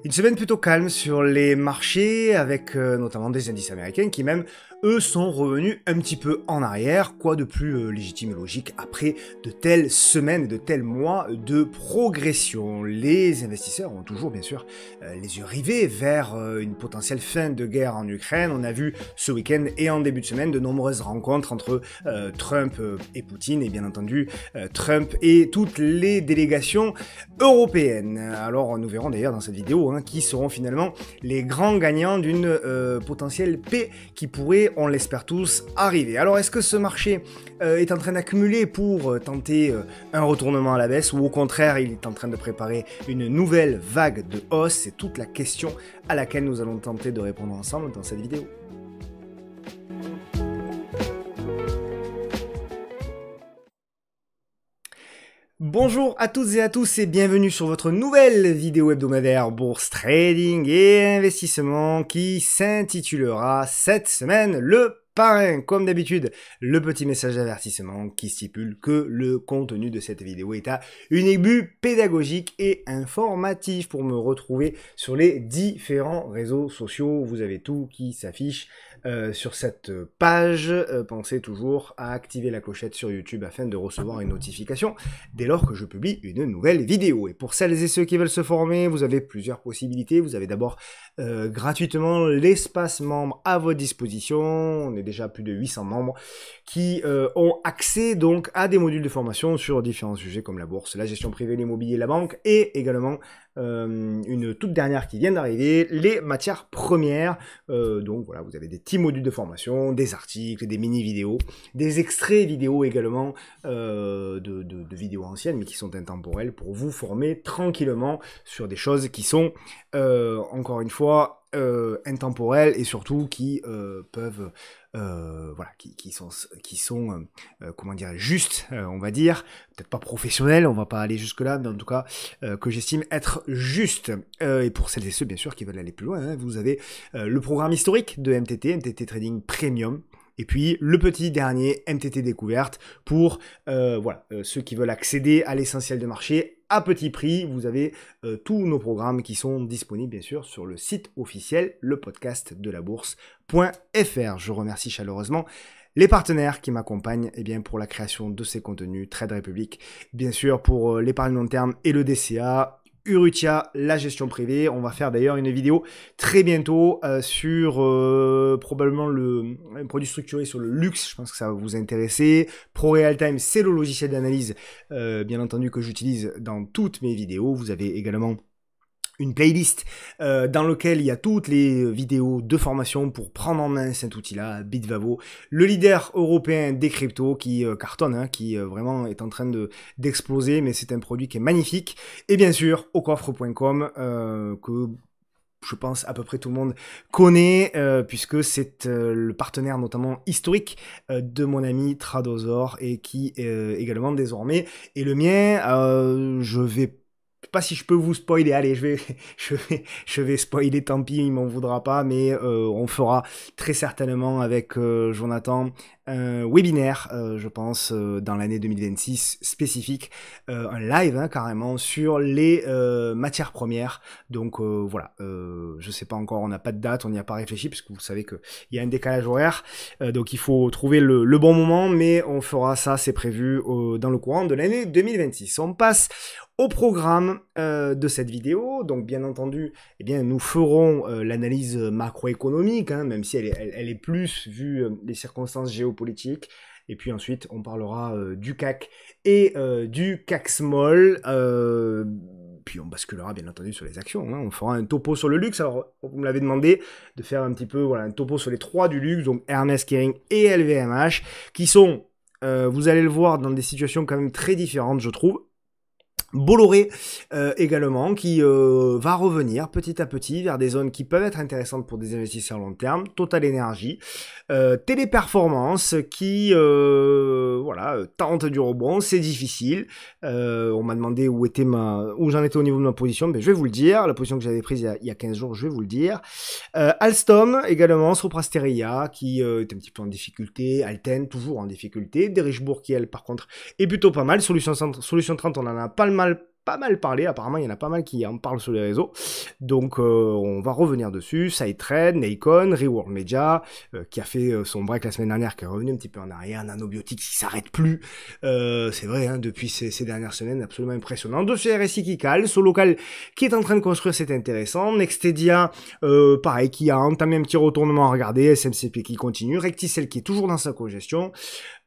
Une semaine plutôt calme sur les marchés, avec notamment des indices américains qui même, eux, sont revenus un petit peu en arrière. Quoi de plus légitime et logique après de telles semaines, de tels mois de progression. Les investisseurs ont toujours, bien sûr, les yeux rivés vers une potentielle fin de guerre en Ukraine. On a vu ce week-end et en début de semaine de nombreuses rencontres entre Trump et Poutine, et bien entendu Trump et toutes les délégations européennes. Alors nous verrons d'ailleurs dans cette vidéo qui seront finalement les grands gagnants d'une potentielle paix qui pourrait, on l'espère tous, arriver. Alors est-ce que ce marché est en train d'accumuler pour tenter un retournement à la baisse, ou au contraire il est en train de préparer une nouvelle vague de hausse? C'est toute la question à laquelle nous allons tenter de répondre ensemble dans cette vidéo. Bonjour à toutes et à tous et bienvenue sur votre nouvelle vidéo hebdomadaire Bourse Trading et Investissement qui s'intitulera cette semaine le parrain. Comme d'habitude, le petit message d'avertissement qui stipule que le contenu de cette vidéo est à unique but pédagogique et informatif. Pour me retrouver sur les différents réseaux sociaux, vous avez tout qui s'affiche sur cette page. Pensez toujours à activer la clochette sur YouTube afin de recevoir une notification dès lors que je publie une nouvelle vidéo. Et pour celles et ceux qui veulent se former, vous avez plusieurs possibilités. Vous avez d'abord gratuitement l'espace membre à votre disposition. On est déjà plus de 800 membres qui ont accès donc à des modules de formation sur différents sujets comme la bourse, la gestion privée, l'immobilier, la banque, et également une toute dernière qui vient d'arriver, les matières premières. Donc voilà, vous avez des petits modules de formation, des articles, des mini-vidéos, des extraits vidéo également de vidéos anciennes mais qui sont intemporelles pour vous former tranquillement sur des choses qui sont encore une fois intemporelles et surtout qui peuvent voilà, qui sont comment dire, justes, on va dire, peut-être pas professionnels, on va pas aller jusque là, mais en tout cas que j'estime être juste. Et pour celles et ceux bien sûr qui veulent aller plus loin, vous avez le programme historique de MTT Trading Premium. Et puis le petit dernier MTT Découverte pour voilà, ceux qui veulent accéder à l'essentiel de marché à petit prix. Vous avez tous nos programmes qui sont disponibles bien sûr sur le site officiel, le podcast de la bourse.fr. Je remercie chaleureusement les partenaires qui m'accompagnent pour la création de ces contenus, Trade Republic, bien sûr pour l'épargne long terme et le DCA, Urutia, la gestion privée. On va faire d'ailleurs une vidéo très bientôt sur probablement un produit structuré sur le luxe. Je pense que ça va vous intéresser. ProRealTime, c'est le logiciel d'analyse bien entendu que j'utilise dans toutes mes vidéos. Vous avez également une playlist dans laquelle il y a toutes les vidéos de formation pour prendre en main cet outil-là, Bitvavo, le leader européen des cryptos qui cartonne, qui vraiment est en train d'exploser, mais c'est un produit qui est magnifique. Et bien sûr, aucoffre.com, que je pense à peu près tout le monde connaît, puisque c'est le partenaire notamment historique de mon ami Tradosor et qui également désormais est le mien. Je vais pas si je peux vous spoiler, allez, je vais spoiler, tant pis, il m'en voudra pas, mais on fera très certainement avec Jonathan un webinaire, je pense, dans l'année 2026 spécifique, un live carrément sur les matières premières. Donc voilà, je sais pas encore, on n'a pas de date, on n'y a pas réfléchi, parce que vous savez qu'il y a un décalage horaire, donc il faut trouver le bon moment, mais on fera ça, c'est prévu dans le courant de l'année 2026. On passe au programme de cette vidéo. Donc bien entendu, nous ferons l'analyse macroéconomique, même si elle est plus vu les circonstances géopolitiques. Et puis ensuite, on parlera du CAC et du CAC Small. Puis on basculera bien entendu sur les actions. On fera un topo sur le luxe. Alors, vous me l'avez demandé de faire un petit peu un topo sur les trois du luxe, donc Hermès, Kering et LVMH, qui sont, vous allez le voir, dans des situations quand même très différentes, je trouve. Bolloré également qui va revenir petit à petit vers des zones qui peuvent être intéressantes pour des investisseurs long terme. Total Energy, Téléperformance qui voilà, tente du rebond, c'est difficile. On m'a demandé où j'en étais au niveau de ma position, mais je vais vous le dire. La position que j'avais prise il y a 15 jours, je vais vous le dire. Alstom également, Soprasteria qui est un petit peu en difficulté, Alten toujours en difficulté, Derichebourg qui elle par contre est plutôt pas mal, Solution 30 on en a pas mal pas mal parlé, apparemment il y en a pas mal qui en parlent sur les réseaux, donc on va revenir dessus. SideTrade, Nacon, Reworld Media, qui a fait son break la semaine dernière, qui est revenu un petit peu en arrière, Nanobiotics qui s'arrête plus, c'est vrai, hein, depuis ces dernières semaines, absolument impressionnant. De chez RSI qui cale, Solocal qui est en train de construire, c'est intéressant, Nextedia, pareil, qui a entamé un petit retournement à regarder, SMCP qui continue, Recticel qui est toujours dans sa congestion,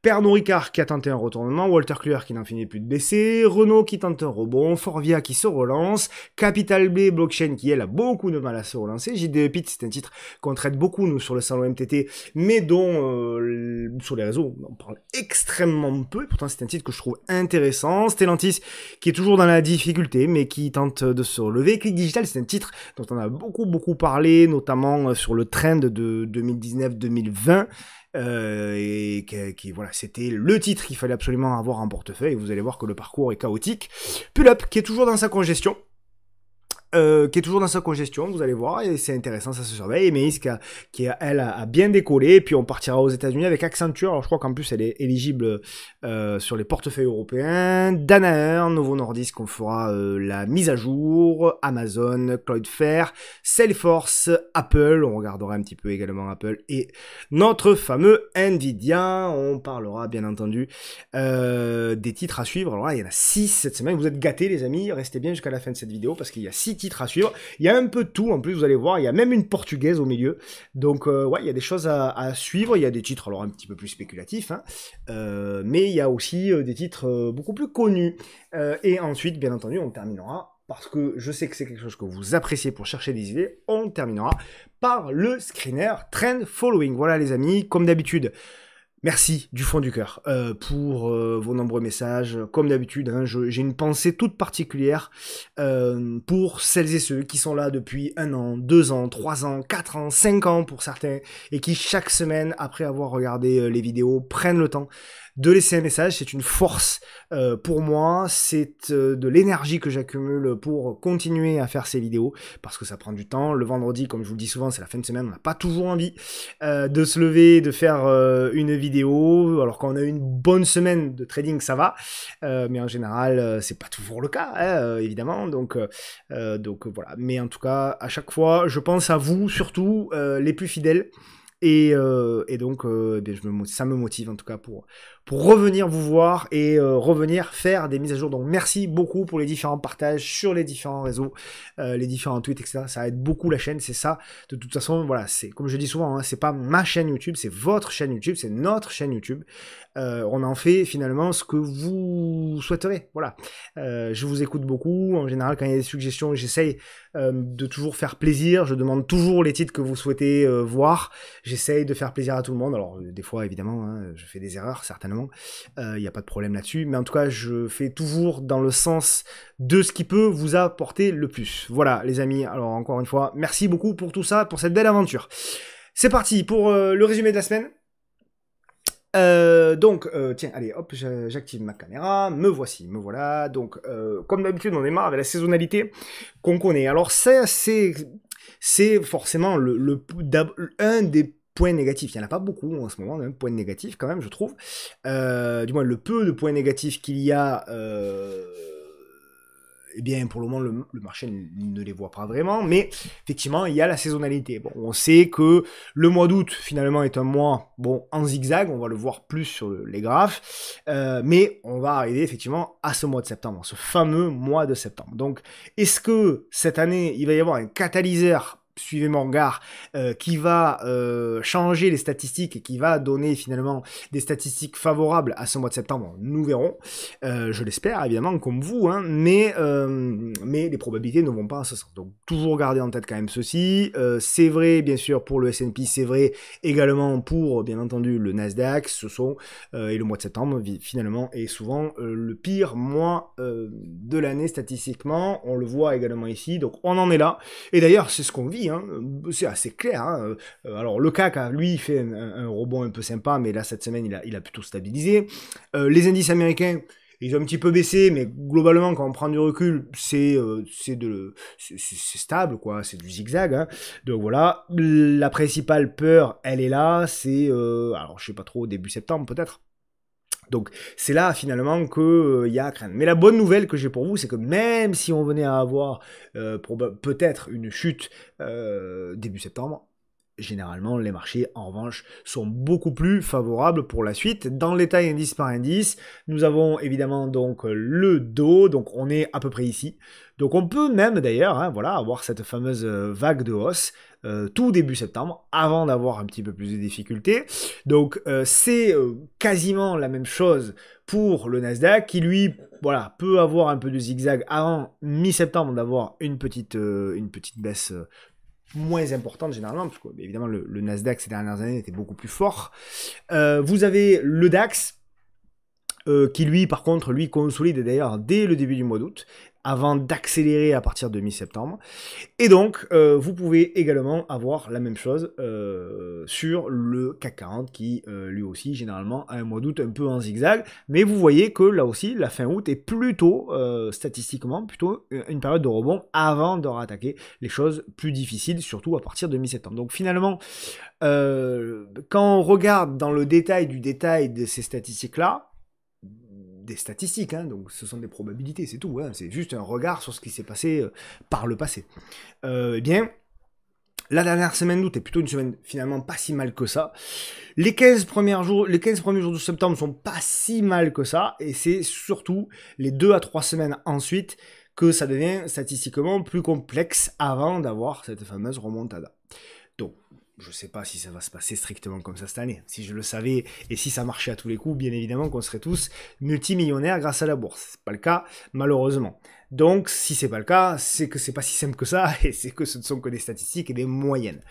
Pernod Ricard qui a tenté un retournement, Walter Kluwer qui n'en finit plus de baisser, Renault qui tente un rebond, Forvia qui se relance, Capital B Blockchain qui elle a beaucoup de mal à se relancer, JDE Pit c'est un titre qu'on traite beaucoup nous sur le salon MTT, mais dont sur les réseaux on parle extrêmement peu, et pourtant c'est un titre que je trouve intéressant, Stellantis qui est toujours dans la difficulté mais qui tente de se relever, Click Digital c'est un titre dont on a beaucoup parlé, notamment sur le trend de 2019-2020, et qui voilà, c'était le titre qu'il fallait absolument avoir en portefeuille, et vous allez voir que le parcours est chaotique. Pull-up qui est toujours dans sa congestion, vous allez voir, et c'est intéressant, ça se surveille. Emaïs elle a bien décollé, et puis on partira aux États-Unis avec Accenture. Alors je crois qu'en plus elle est éligible sur les portefeuilles européens. Danaher, Novo Nordisk, on fera la mise à jour. Amazon, Cloudflare, Salesforce, Apple, on regardera un petit peu également Apple, et notre fameux Nvidia. On parlera bien entendu des titres à suivre. Alors là, il y en a 6 cette semaine. Vous êtes gâtés les amis, restez bien jusqu'à la fin de cette vidéo parce qu'il y a 6 titres à suivre. Il y a un peu de tout en plus, vous allez voir, il y a même une portugaise au milieu. Donc ouais, il y a des choses à suivre, il y a des titres alors un petit peu plus spéculatifs, hein, mais il y a aussi des titres beaucoup plus connus. Et ensuite, bien entendu, on terminera, parce que je sais que c'est quelque chose que vous appréciez pour chercher des idées, on terminera par le screener Trend Following. Voilà les amis, comme d'habitude, merci du fond du cœur pour vos nombreux messages. Comme d'habitude, hein, j'ai une pensée toute particulière pour celles et ceux qui sont là depuis 1 an, 2 ans, 3 ans, 4 ans, 5 ans pour certains, et qui chaque semaine, après avoir regardé les vidéos, prennent le temps de laisser un message. C'est une force pour moi, c'est de l'énergie que j'accumule pour continuer à faire ces vidéos, parce que ça prend du temps. Le vendredi, comme je vous le dis souvent, c'est la fin de semaine, on n'a pas toujours envie de se lever, de faire une vidéo, alors quand on a une bonne semaine de trading, ça va, mais en général, c'est pas toujours le cas, hein, évidemment, donc voilà. Mais en tout cas, à chaque fois, je pense à vous, surtout les plus fidèles, et donc ça me motive en tout cas pour revenir vous voir et revenir faire des mises à jour. Donc merci beaucoup pour les différents partages sur les différents réseaux, les différents tweets, etc. Ça aide beaucoup la chaîne, c'est ça. De toute façon, voilà, c'est comme je dis souvent, hein, c'est pas ma chaîne YouTube, c'est votre chaîne YouTube, c'est notre chaîne YouTube. On en fait finalement ce que vous souhaiterez. Voilà. Je vous écoute beaucoup. En général, quand il y a des suggestions, j'essaye de toujours faire plaisir. Je demande toujours les titres que vous souhaitez voir. J'essaye de faire plaisir à tout le monde. Alors des fois, évidemment, hein, je fais des erreurs, certainement. Il n'y a pas de problème là-dessus. Mais en tout cas, je fais toujours dans le sens de ce qui peut vous apporter le plus. Voilà, les amis. Alors encore une fois, merci beaucoup pour tout ça, pour cette belle aventure. C'est parti pour le résumé de la semaine. Tiens, allez, hop, j'active ma caméra, me voici, me voilà. Donc, comme d'habitude, on démarre avec la saisonnalité qu'on connaît. Alors, ça, c'est forcément un des points négatifs. Il n'y en a pas beaucoup en ce moment, un point négatif quand même, je trouve. Du moins, le peu de points négatifs qu'il y a... eh bien, pour le moment, le marché ne les voit pas vraiment, mais effectivement, il y a la saisonnalité. Bon, on sait que le mois d'août, finalement, est un mois, bon, en zigzag, on va le voir plus sur les graphes, mais on va arriver, effectivement, à ce mois de septembre, ce fameux mois de septembre. Donc, est-ce que, cette année, il va y avoir un catalyseur, suivez mon regard, qui va changer les statistiques et qui va donner finalement des statistiques favorables à ce mois de septembre? Nous verrons, je l'espère évidemment comme vous, hein, mais les probabilités ne vont pas en ce sens. Donc toujours garder en tête quand même ceci. C'est vrai bien sûr pour le S&P, c'est vrai également pour bien entendu le Nasdaq. Ce sont et le mois de septembre finalement est souvent le pire mois de l'année statistiquement. On le voit également ici, donc on en est là. Et d'ailleurs c'est ce qu'on vit. Hein, c'est assez clair. Hein. Alors le CAC a lui fait un rebond un peu sympa, mais là cette semaine il a plutôt stabilisé. Les indices américains, ils ont un petit peu baissé, mais globalement quand on prend du recul, c'est stable quoi, c'est du zigzag. Hein. Donc voilà, la principale peur, elle est là, c'est alors je sais pas trop début septembre peut-être. Donc c'est là finalement que y a à craindre. Mais la bonne nouvelle que j'ai pour vous, c'est que même si on venait à avoir peut-être une chute début septembre, généralement les marchés en revanche sont beaucoup plus favorables pour la suite. Dans le détail indice par indice, nous avons évidemment donc le Dow, donc on est à peu près ici. Donc on peut même d'ailleurs voilà, avoir cette fameuse vague de hausse tout début septembre, avant d'avoir un petit peu plus de difficultés. Donc c'est quasiment la même chose pour le Nasdaq, qui lui, voilà, peut avoir un peu de zigzag avant mi-septembre d'avoir une petite baisse moins importante généralement, parce que évidemment le Nasdaq ces dernières années était beaucoup plus fort. Vous avez le DAX, qui lui, par contre, lui consolide d'ailleurs dès le début du mois d'août, avant d'accélérer à partir de mi-septembre. Et donc, vous pouvez également avoir la même chose sur le CAC 40, qui lui aussi, généralement, a un mois d'août un peu en zigzag. Mais vous voyez que là aussi, la fin août est plutôt, statistiquement, plutôt une période de rebond avant de rattaquer les choses plus difficiles, surtout à partir de mi-septembre. Donc finalement, quand on regarde dans le détail du détail de ces statistiques-là, des statistiques, hein, donc ce sont des probabilités, c'est tout, hein, c'est juste un regard sur ce qui s'est passé par le passé. Eh bien, la dernière semaine d'août est plutôt une semaine finalement pas si mal que ça. Les 15 premiers jours de septembre sont pas si mal que ça, et c'est surtout les 2 à 3 semaines ensuite que ça devient statistiquement plus complexe avant d'avoir cette fameuse remontada. Donc, je ne sais pas si ça va se passer strictement comme ça cette année. Si je le savais et si ça marchait à tous les coups, bien évidemment qu'on serait tous multimillionnaires grâce à la bourse. C'est pas le cas, malheureusement. Donc, si c'est pas le cas, c'est que c'est pas si simple que ça et c'est que ce ne sont que des statistiques et des moyennes.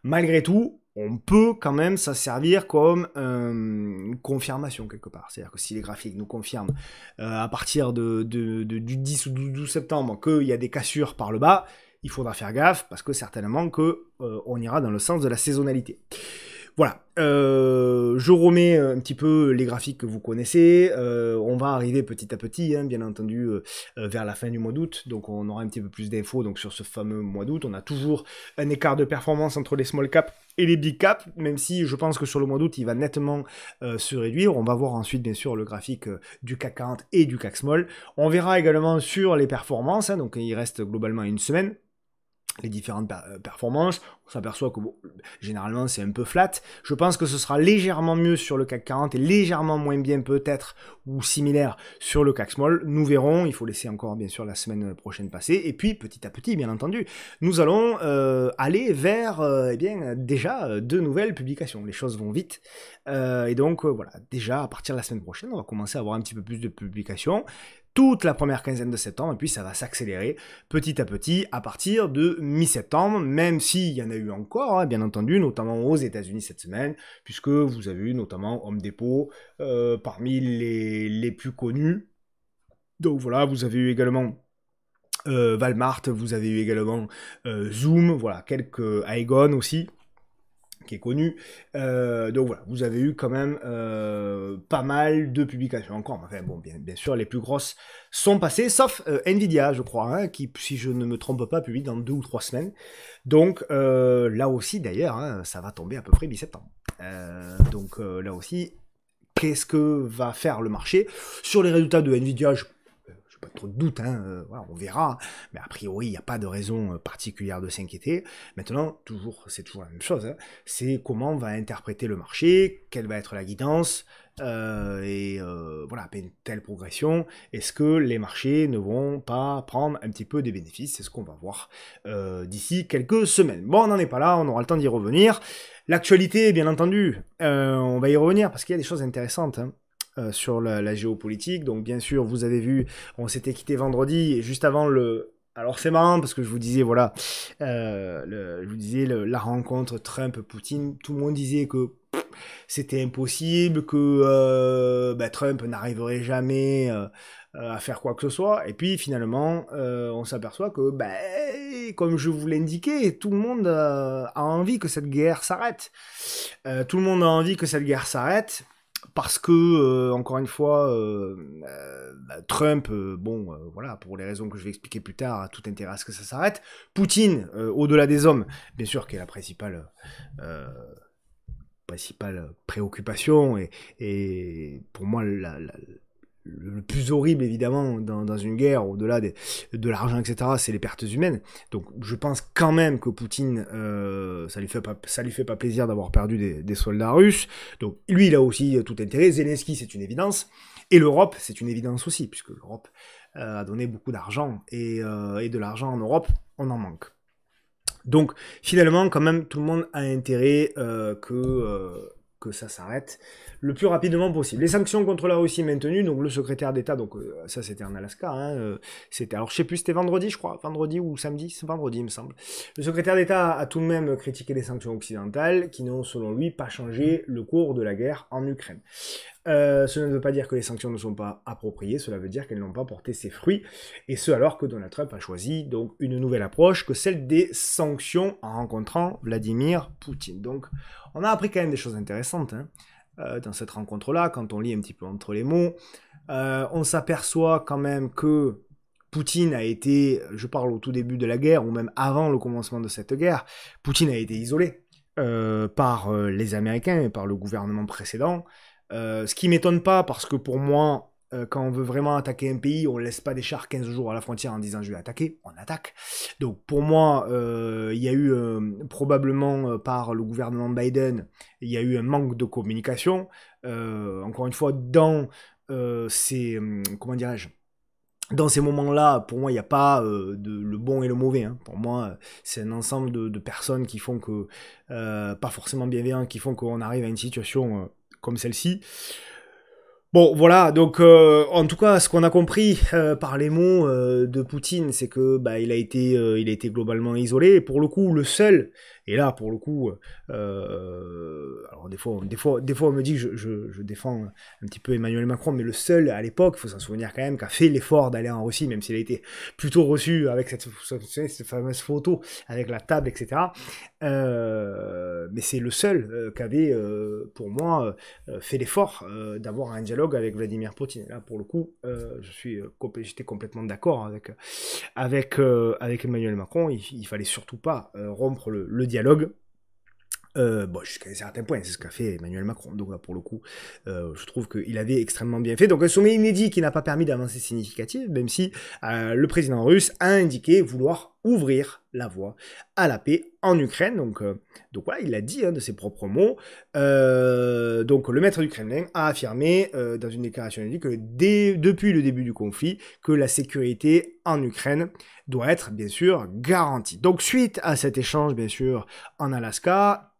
Malgré tout, on peut quand même s'en servir comme une confirmation quelque part. C'est-à-dire que si les graphiques nous confirment à partir du 10 ou 12 septembre qu'il y a des cassures par le bas, il faudra faire gaffe parce que certainement on ira dans le sens de la saisonnalité. Voilà, je remets un petit peu les graphiques que vous connaissez. On va arriver petit à petit, hein, bien entendu, vers la fin du mois d'août. Donc on aura un petit peu plus d'infos donc, sur ce fameux mois d'août. On a toujours un écart de performance entre les small caps et les big caps, même si je pense que sur le mois d'août, il va nettement se réduire. On va voir ensuite, bien sûr, le graphique du CAC 40 et du CAC Small. On verra également sur les performances, hein, donc il reste globalement une semaine. Les différentes performances, on s'aperçoit que bon, généralement c'est un peu flat. Je pense que ce sera légèrement mieux sur le CAC 40 et légèrement moins bien peut-être ou similaire sur le CAC Small. Nous verrons, il faut laisser encore bien sûr la semaine prochaine passer. Et puis petit à petit, bien entendu, nous allons aller vers eh bien, déjà de nouvelles publications. Les choses vont vite. Et donc voilà, déjà à partir de la semaine prochaine, on va commencer à avoir un petit peu plus de publications. Toute la première quinzaine de septembre, et puis ça va s'accélérer petit à petit à partir de mi-septembre, même s'il y en a eu encore, hein, bien entendu, notamment aux États-Unis cette semaine, puisque vous avez eu notamment Home Depot parmi les plus connus. Donc voilà, vous avez eu également Walmart, vous avez eu également Zoom, voilà, quelques Aegon aussi, qui est connu. Donc voilà, vous avez eu quand même pas mal de publications encore. Enfin bon, bien sûr, les plus grosses sont passées, sauf Nvidia, je crois, hein, qui, si je ne me trompe pas, publie dans 2 ou 3 semaines. Donc là aussi, d'ailleurs, hein, ça va tomber à peu près mi-septembre. Donc là aussi, qu'est-ce que va faire le marché? Sur les résultats de Nvidia, pas trop de doute, hein, voilà, on verra, mais a priori il n'y a pas de raison particulière de s'inquiéter. Maintenant, c'est toujours la même chose, hein, c'est comment on va interpréter le marché, quelle va être la guidance, voilà, après une telle progression, est-ce que les marchés ne vont pas prendre un petit peu des bénéfices? C'est ce qu'on va voir d'ici quelques semaines. Bon, on n'en est pas là, on aura le temps d'y revenir. L'actualité, bien entendu, on va y revenir parce qu'il y a des choses intéressantes, hein. Sur la géopolitique. Donc bien sûr, vous avez vu, on s'était quitté vendredi, et juste avant Alors c'est marrant parce que je vous disais, voilà, je vous disais la rencontre Trump-Poutine, tout le monde disait que c'était impossible, que Trump n'arriverait jamais à faire quoi que ce soit. Et puis finalement, on s'aperçoit que, comme je vous l'indiquais, tout le monde a envie que cette guerre s'arrête. Tout le monde a envie que cette guerre s'arrête. Parce que, encore une fois, Trump, voilà, pour les raisons que je vais expliquer plus tard, a tout intérêt à ce que ça s'arrête. Poutine, au-delà des hommes, bien sûr, qui est la principale principales préoccupations et pour moi le plus horrible évidemment dans une guerre, au-delà de l'argent, etc., c'est les pertes humaines. Donc je pense quand même que Poutine, ça lui fait pas plaisir d'avoir perdu des soldats russes. Donc lui, il a aussi tout intérêt. Zelensky, c'est une évidence. Et l'Europe, c'est une évidence aussi, puisque l'Europe a donné beaucoup d'argent. Et de l'argent en Europe, on en manque. Donc finalement, quand même, tout le monde a intérêt que ça s'arrête le plus rapidement possible. Les sanctions contre la Russie maintenues, donc le secrétaire d'État, donc ça c'était en Alaska, hein, c'était, alors je sais plus, c'était vendredi je crois, vendredi ou samedi, c'est vendredi il me semble. Le secrétaire d'État a tout de même critiqué les sanctions occidentales qui n'ont selon lui pas changé le cours de la guerre en Ukraine. Cela ne veut pas dire que les sanctions ne sont pas appropriées, cela veut dire qu'elles n'ont pas porté ses fruits, et ce alors que Donald Trump a choisi donc une nouvelle approche que celle des sanctions en rencontrant Vladimir Poutine. Donc on a appris quand même des choses intéressantes hein, dans cette rencontre-là, quand on lit un petit peu entre les mots. On s'aperçoit quand même que Poutine a été, je parle au tout début de la guerre, ou même avant le commencement de cette guerre, Poutine a été isolé par les Américains et par le gouvernement précédent. Ce qui m'étonne pas, parce que pour moi, quand on veut vraiment attaquer un pays, on laisse pas des chars 15 jours à la frontière en disant je vais attaquer, on attaque. Donc pour moi, il y a eu probablement par le gouvernement Biden, il y a eu un manque de communication. Encore une fois, dans ces, comment dirais-je, dans ces moments-là, pour moi, il n'y a pas le bon et le mauvais. Hein. Pour moi, c'est un ensemble de personnes qui font que, pas forcément bienveillantes, qui font qu'on arrive à une situation comme celle-ci. Bon, voilà, donc en tout cas, ce qu'on a compris par les mots de Poutine, c'est que bah, il a été globalement isolé. Et pour le coup, le seul, et là, pour le coup, alors des fois, on me dit que je défends un petit peu Emmanuel Macron, mais le seul à l'époque, il faut s'en souvenir quand même, qui a fait l'effort d'aller en Russie, même s'il a été plutôt reçu avec cette fameuse photo avec la table, etc. Mais c'est le seul qui avait, pour moi, fait l'effort d'avoir un dialogue avec Vladimir Poutine. Et là, pour le coup, j'étais complètement d'accord avec Emmanuel Macron. Il fallait surtout pas rompre le dialogue. Bon, jusqu'à un certain point, c'est ce qu'a fait Emmanuel Macron. Donc là, pour le coup, je trouve qu'il avait extrêmement bien fait. Donc un sommet inédit qui n'a pas permis d'avancées significatives, même si le président russe a indiqué vouloir ouvrir la voie à la paix en Ukraine. Donc voilà, il l'a dit hein, de ses propres mots. Donc le maître du Kremlin a affirmé dans une déclaration il dit que depuis le début du conflit, que la sécurité en Ukraine doit être bien sûr garantie. Donc suite à cet échange bien sûr en Alaska,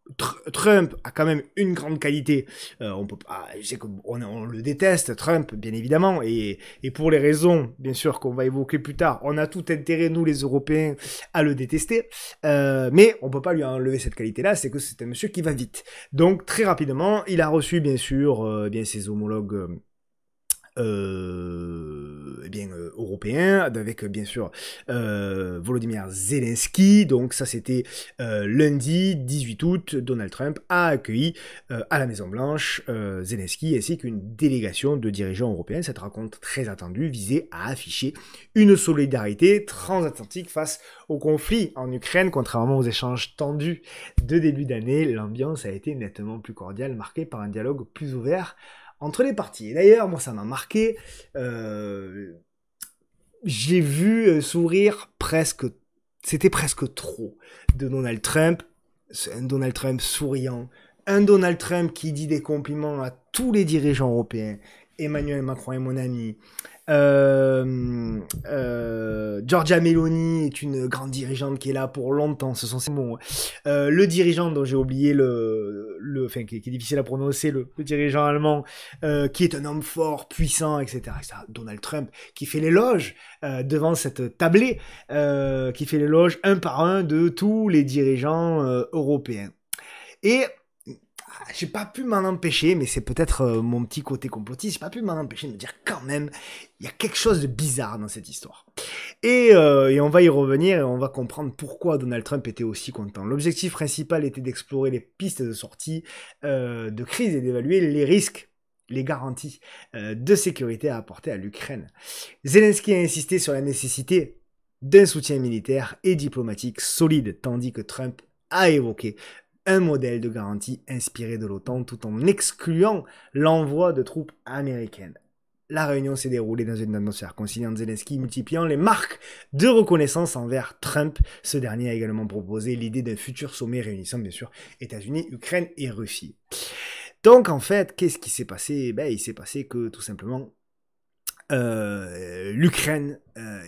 Trump a quand même une grande qualité. On peut pas, je sais qu'on le déteste, Trump, bien évidemment, et pour les raisons, bien sûr, qu'on va évoquer plus tard, on a tout intérêt, nous les Européens, à le détester. Mais on peut pas lui enlever cette qualité-là, c'est que c'est un monsieur qui va vite. Donc très rapidement, il a reçu bien sûr bien ses homologues. Européen, avec bien sûr Volodymyr Zelensky. Donc ça c'était lundi 18 août, Donald Trump a accueilli à la Maison Blanche Zelensky ainsi qu'une délégation de dirigeants européens. Cette rencontre très attendue visait à afficher une solidarité transatlantique face au conflit en Ukraine. Contrairement aux échanges tendus de début d'année, l'ambiance a été nettement plus cordiale, marquée par un dialogue plus ouvert entre les parties. Et d'ailleurs, moi, ça m'a marqué. J'ai vu sourire presque... C'était presque trop de Donald Trump. C'est un Donald Trump souriant. Un Donald Trump qui dit des compliments à tous les dirigeants européens. Emmanuel Macron est mon ami. Giorgia Meloni est une grande dirigeante qui est là pour longtemps, ce sont ses mots. Le dirigeant dont j'ai oublié enfin, qui est difficile à prononcer, le dirigeant allemand, qui est un homme fort, puissant, etc. Donald Trump, qui fait l'éloge devant cette tablée, qui fait l'éloge un par un de tous les dirigeants européens. Et j'ai pas pu m'en empêcher, mais c'est peut-être mon petit côté complotiste, j'ai pas pu m'en empêcher de me dire quand même, il y a quelque chose de bizarre dans cette histoire. Et on va y revenir et on va comprendre pourquoi Donald Trump était aussi content. L'objectif principal était d'explorer les pistes de sortie de crise et d'évaluer les risques, les garanties de sécurité à apporter à l'Ukraine. Zelensky a insisté sur la nécessité d'un soutien militaire et diplomatique solide, tandis que Trump a évoqué un modèle de garantie inspiré de l'OTAN tout en excluant l'envoi de troupes américaines. La réunion s'est déroulée dans une atmosphère conciliant Zelensky, multipliant les marques de reconnaissance envers Trump. Ce dernier a également proposé l'idée d'un futur sommet réunissant bien sûr États-Unis, Ukraine et Russie. Donc en fait, qu'est-ce qui s'est passé? Il s'est passé que tout simplement l'Ukraine,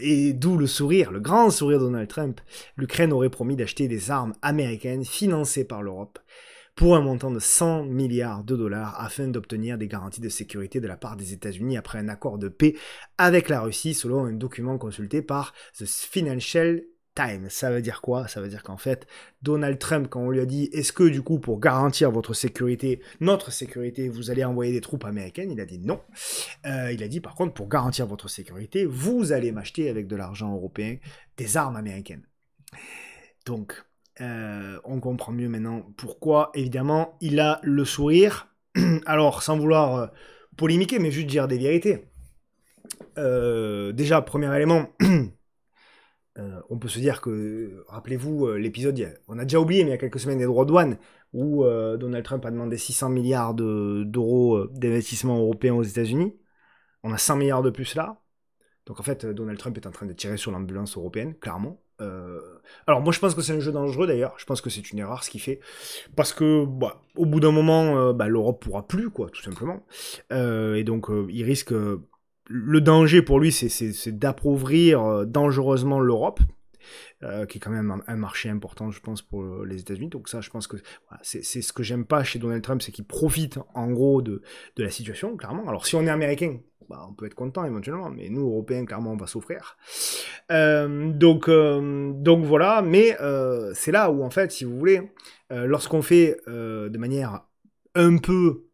et d'où le sourire, le grand sourire de Donald Trump, l'Ukraine aurait promis d'acheter des armes américaines financées par l'Europe pour un montant de 100 milliards de dollars afin d'obtenir des garanties de sécurité de la part des États-Unis après un accord de paix avec la Russie, selon un document consulté par The Financial Times. Ça veut dire quoi? Ça veut dire qu'en fait, Donald Trump, quand on lui a dit « Est-ce que du coup, pour garantir votre sécurité, notre sécurité, vous allez envoyer des troupes américaines ?» Il a dit non. Il a dit par contre, pour garantir votre sécurité, vous allez m'acheter avec de l'argent européen des armes américaines. Donc, on comprend mieux maintenant pourquoi, évidemment, il a le sourire. Alors, sans vouloir polémiquer, mais juste dire des vérités. Déjà, premier élément, on peut se dire que, rappelez-vous, l'épisode, on a déjà oublié, mais il y a quelques semaines, des droits de douane, où Donald Trump a demandé 600 milliards d'euros d'investissement européen aux États-Unis. On a 100 milliards de plus là. Donc en fait, Donald Trump est en train de tirer sur l'ambulance européenne, clairement. Alors moi je pense que c'est un jeu dangereux d'ailleurs, je pense que c'est une erreur ce qu'il fait, parce que au bout d'un moment, l'Europe pourra plus, quoi, tout simplement. Et donc il risque... le danger pour lui, c'est d'appauvrir dangereusement l'Europe, qui est quand même un marché important, je pense, pour les États-Unis. Donc ça, je pense que voilà, c'est ce que j'aime pas chez Donald Trump, c'est qu'il profite en gros de la situation, clairement. Alors si on est américain, on peut être content éventuellement, mais nous, Européens, clairement, on va souffrir. Donc voilà, mais c'est là où, en fait, si vous voulez, lorsqu'on fait de manière un peu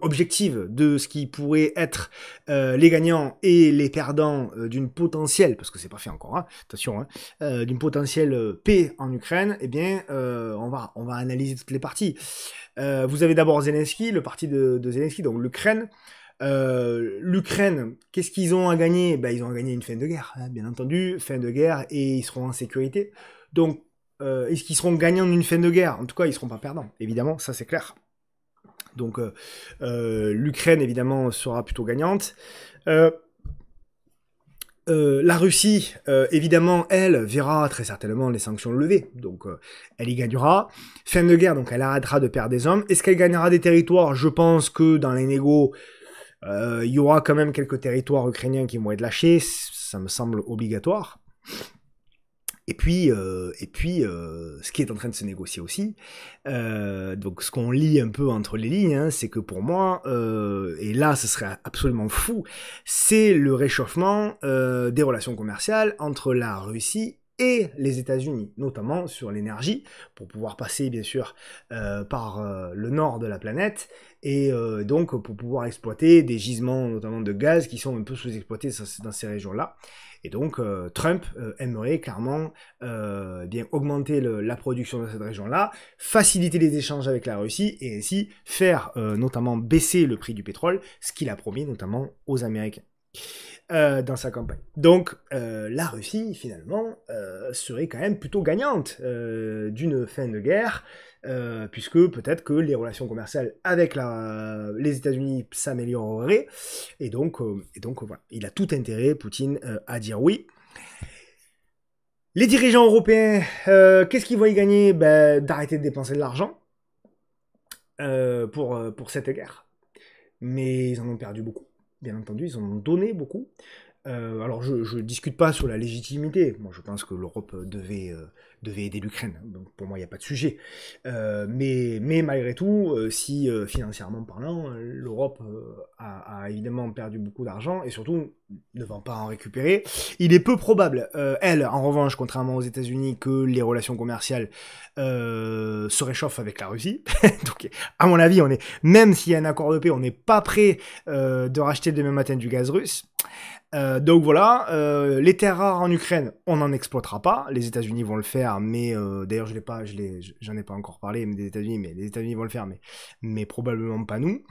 objective de ce qui pourrait être les gagnants et les perdants d'une potentielle, parce que c'est pas fait encore, hein, attention, hein, d'une potentielle paix en Ukraine, eh bien, on va analyser toutes les parties. Vous avez d'abord Zelensky, le parti de Zelensky, donc l'Ukraine. L'Ukraine, qu'est-ce qu'ils ont à gagner? Ils ont à gagner une fin de guerre, hein, bien entendu, fin de guerre, et ils seront en sécurité. Donc, est-ce qu'ils seront gagnants d'une fin de guerre? En tout cas, ils seront pas perdants, évidemment, ça c'est clair. Donc l'Ukraine, évidemment, sera plutôt gagnante. La Russie, évidemment, elle verra très certainement les sanctions levées. Donc elle y gagnera. Fin de guerre, donc elle arrêtera de perdre des hommes. Est-ce qu'elle gagnera des territoires? Je pense que dans les négos, il y aura quand même quelques territoires ukrainiens qui vont être lâchés. Ça me semble obligatoire. Et puis, ce qui est en train de se négocier aussi, donc ce qu'on lit un peu entre les lignes, hein, c'est que pour moi, et là ce serait absolument fou, c'est le réchauffement des relations commerciales entre la Russie et les États-Unis, notamment sur l'énergie, pour pouvoir passer bien sûr par le nord de la planète, et donc pour pouvoir exploiter des gisements notamment de gaz qui sont un peu sous-exploités dans ces régions-là. Et donc Trump aimerait clairement bien augmenter la production de cette région-là, faciliter les échanges avec la Russie et ainsi faire notamment baisser le prix du pétrole, ce qu'il a promis notamment aux Américains dans sa campagne. Donc la Russie finalement serait quand même plutôt gagnante d'une fin de guerre, puisque peut-être que les relations commerciales avec les États-Unis s'amélioreraient, et donc voilà, il a tout intérêt, Poutine, à dire oui. Les dirigeants européens, qu'est-ce qu'ils vont y gagner? D'arrêter de dépenser de l'argent pour cette guerre. Mais ils en ont perdu beaucoup, bien entendu, ils en ont donné beaucoup. Alors je discute pas sur la légitimité, moi je pense que l'Europe devait aider l'Ukraine, donc pour moi il n'y a pas de sujet. Mais malgré tout, si financièrement parlant, l'Europe a évidemment perdu beaucoup d'argent, et surtout ne va pas en récupérer, il est peu probable, elle, en revanche, contrairement aux États-Unis, que les relations commerciales se réchauffent avec la Russie. Donc à mon avis, même s'il y a un accord de paix, on n'est pas prêt de racheter demain matin du gaz russe. Donc voilà, les terres rares en Ukraine, on n'en exploitera pas. Les États-Unis vont le faire, mais d'ailleurs j'en ai pas encore parlé, mais des États-Unis, mais les États-Unis vont le faire, mais probablement pas nous.